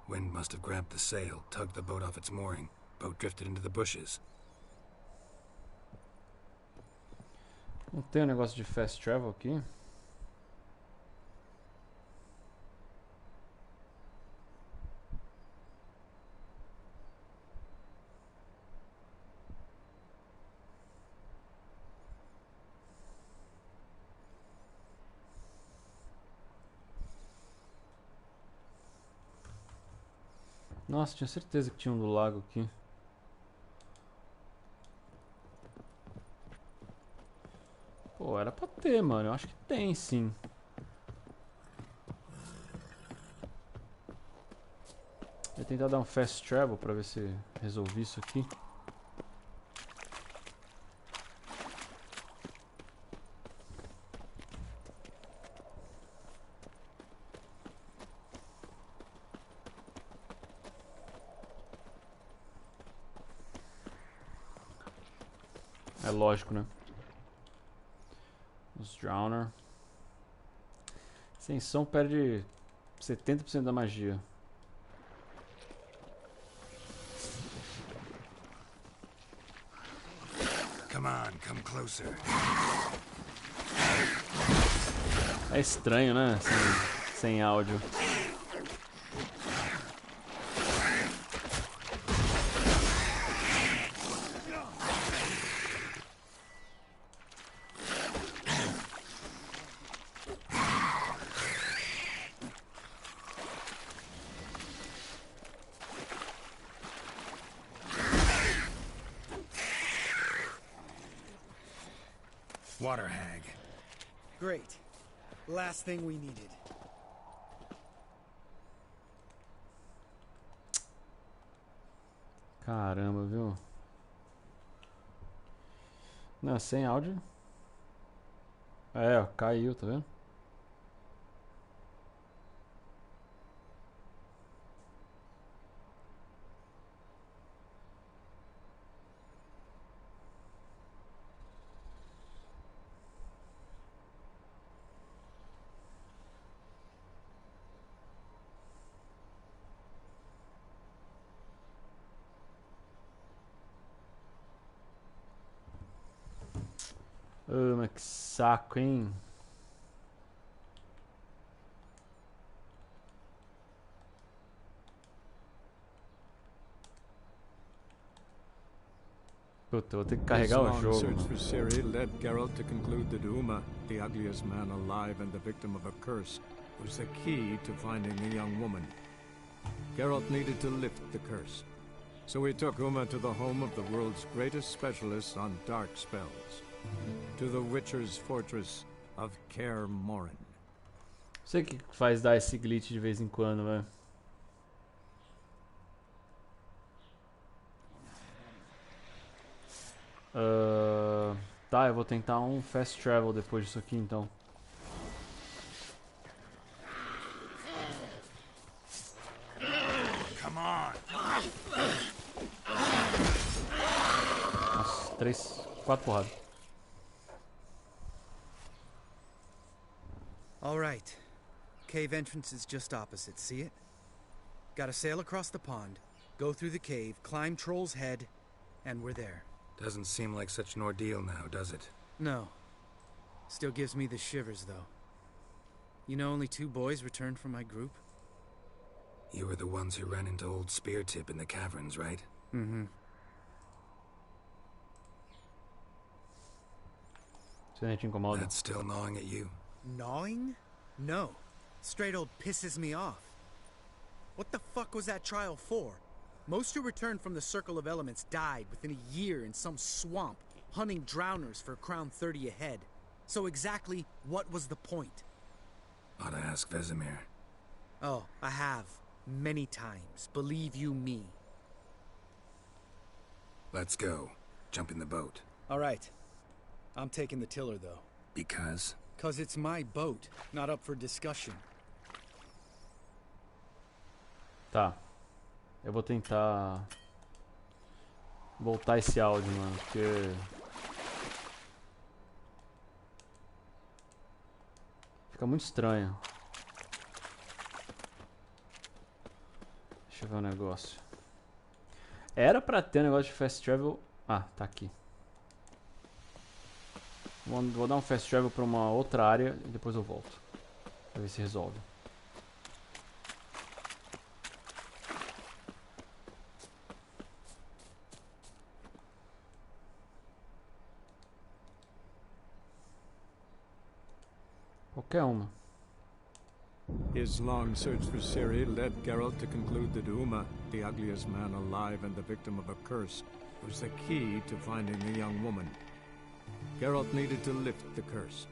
Wind must have grabbed the sail, tugged the boat off its mooring. Boat drifted into the bushes. Não tem um negócio de fast travel aqui? Nossa, tinha certeza que tinha um do lago aqui. Pô, era pra ter, mano. Eu acho que tem, sim. Vou tentar dar um fast travel pra ver se resolvi isso aqui. É lógico, né? Os Drowner. Sem som perde 70% da magia. Come on, come closer. É estranho, né? Sem áudio. Water hag. Great. Last thing we needed. Caramba, viu? Não, sem áudio. É, ó, caiu, tá vendo? Ah, mas que saco, hein? Puta, eu vou ter que carregar o jogo. Search for Ciri led Geralt to conclude that Uma, the ugliest man alive and the victim of a curse, was the key to finding the young woman. Geralt needed to lift the curse, so he took Uma to the home of the world's greatest specialists on dark spells, to the Witcher's fortress of Kaer Morhen. Não sei o que faz dar esse glitch de vez em quando, velho. Tá, eu vou tentar um fast travel depois disso aqui, então. Come on. Nossa, 4 porradas. All right. Cave entrance is just opposite, see it? Gotta sail across the pond, go through the cave, climb Troll's Head, and we're there. Doesn't seem like such an ordeal now, does it? No. Still gives me the shivers, though. You know only 2 boys returned from my group? You were the ones who ran into old Speartip in the caverns, right? Mm-hmm. That's still gnawing at you? Gnawing? No. Straight old pisses me off. What the fuck was that trial for? Most who returned from the Circle of Elements died within a year in some swamp, hunting drowners for crown 30 a head. So exactly what was the point? Ought to ask Vesemir. Oh, I have. Many times. Believe you me. Let's go. Jump in the boat. All right. I'm taking the tiller, though. Because? 'Cause it's my boat, not up for discussion. Tá. Eu vou tentar voltar esse áudio, mano, porque fica muito estranho. Deixa eu ver um negócio. Era pra ter um negócio de fast travel. Ah, tá aqui. Vou dar um fast travel pra uma outra área e depois eu volto. Pra ver se resolve. Qualquer uma. His long search for Ciri led Geralt to conclude that Uma, the ugliest man alive and the victim of a curse, was the key to finding the young woman. Geralt needed to lift the curse.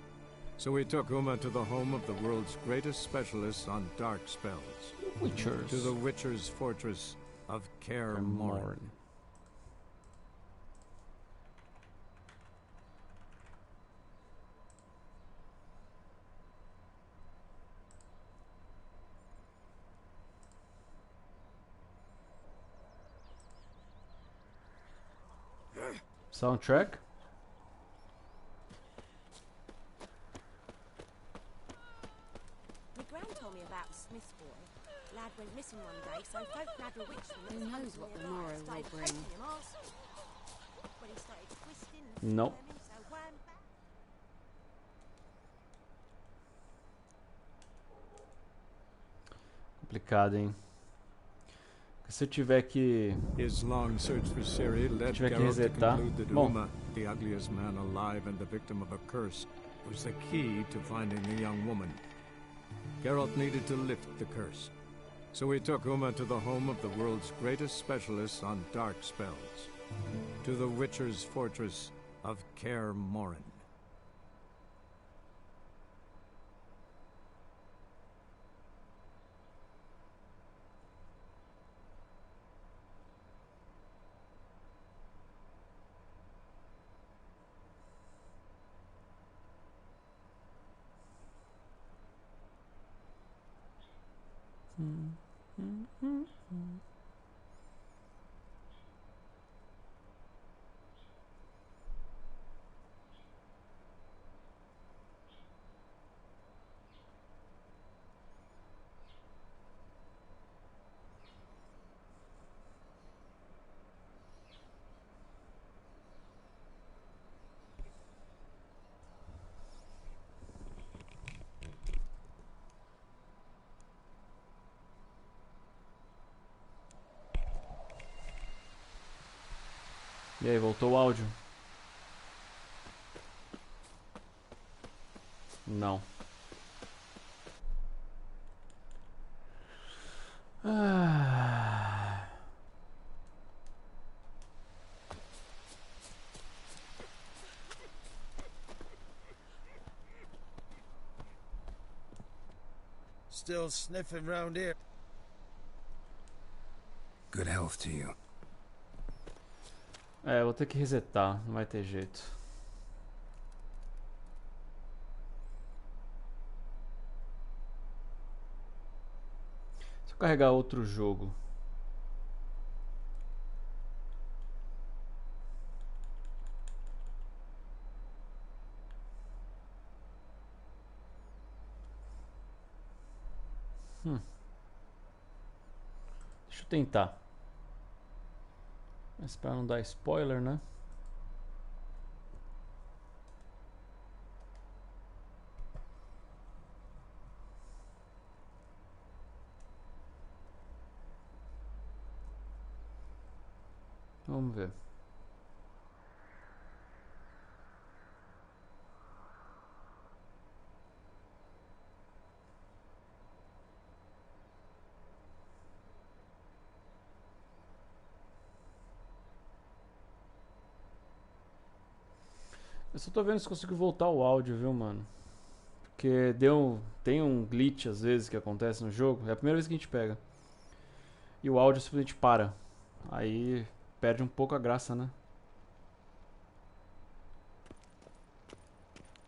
So he took Uma to the home of the world's greatest specialists on dark spells. Witchers. To the Witcher's fortress of Kaer Morhen. Soundtrack. My gran told me about the Smith boy. Lad went missing one day, so folk nabbed a witch from Who knows what the morrow will bring? When he started twisting and Não. turning, so wham bam. Complicado, hein? Se eu tiver que... His long search for Ciri led tiver que Geralt to resetar. conclude that Bom, Uma, the ugliest man alive and the victim of a curse, was the key to finding the young woman. Geralt needed to lift the curse. So he took Uma to the home of the world's greatest specialists on dark spells. To the Witcher's fortress of Kaer Morhen. E aí, voltou o áudio? Não. Ah. Still sniffing round here. Good health to you. É, vou ter que resetar, não vai ter jeito. Se eu carregar outro jogo. Deixa eu tentar. Mas para não dar spoiler, né? Vamos ver. Eu só tô vendo se consigo voltar o áudio, viu, mano? Porque tem um glitch às vezes que acontece no jogo. É a primeira vez que a gente pega. E o áudio simplesmente para. Aí perde um pouco a graça, né?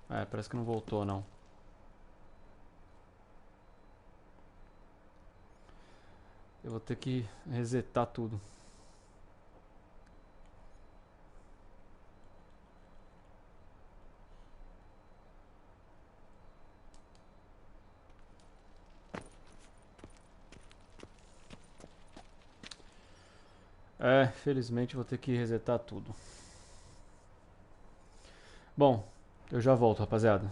É, parece que não voltou, não. Eu vou ter que resetar tudo. É, felizmente vou ter que resetar tudo. Bom, eu já volto, rapaziada.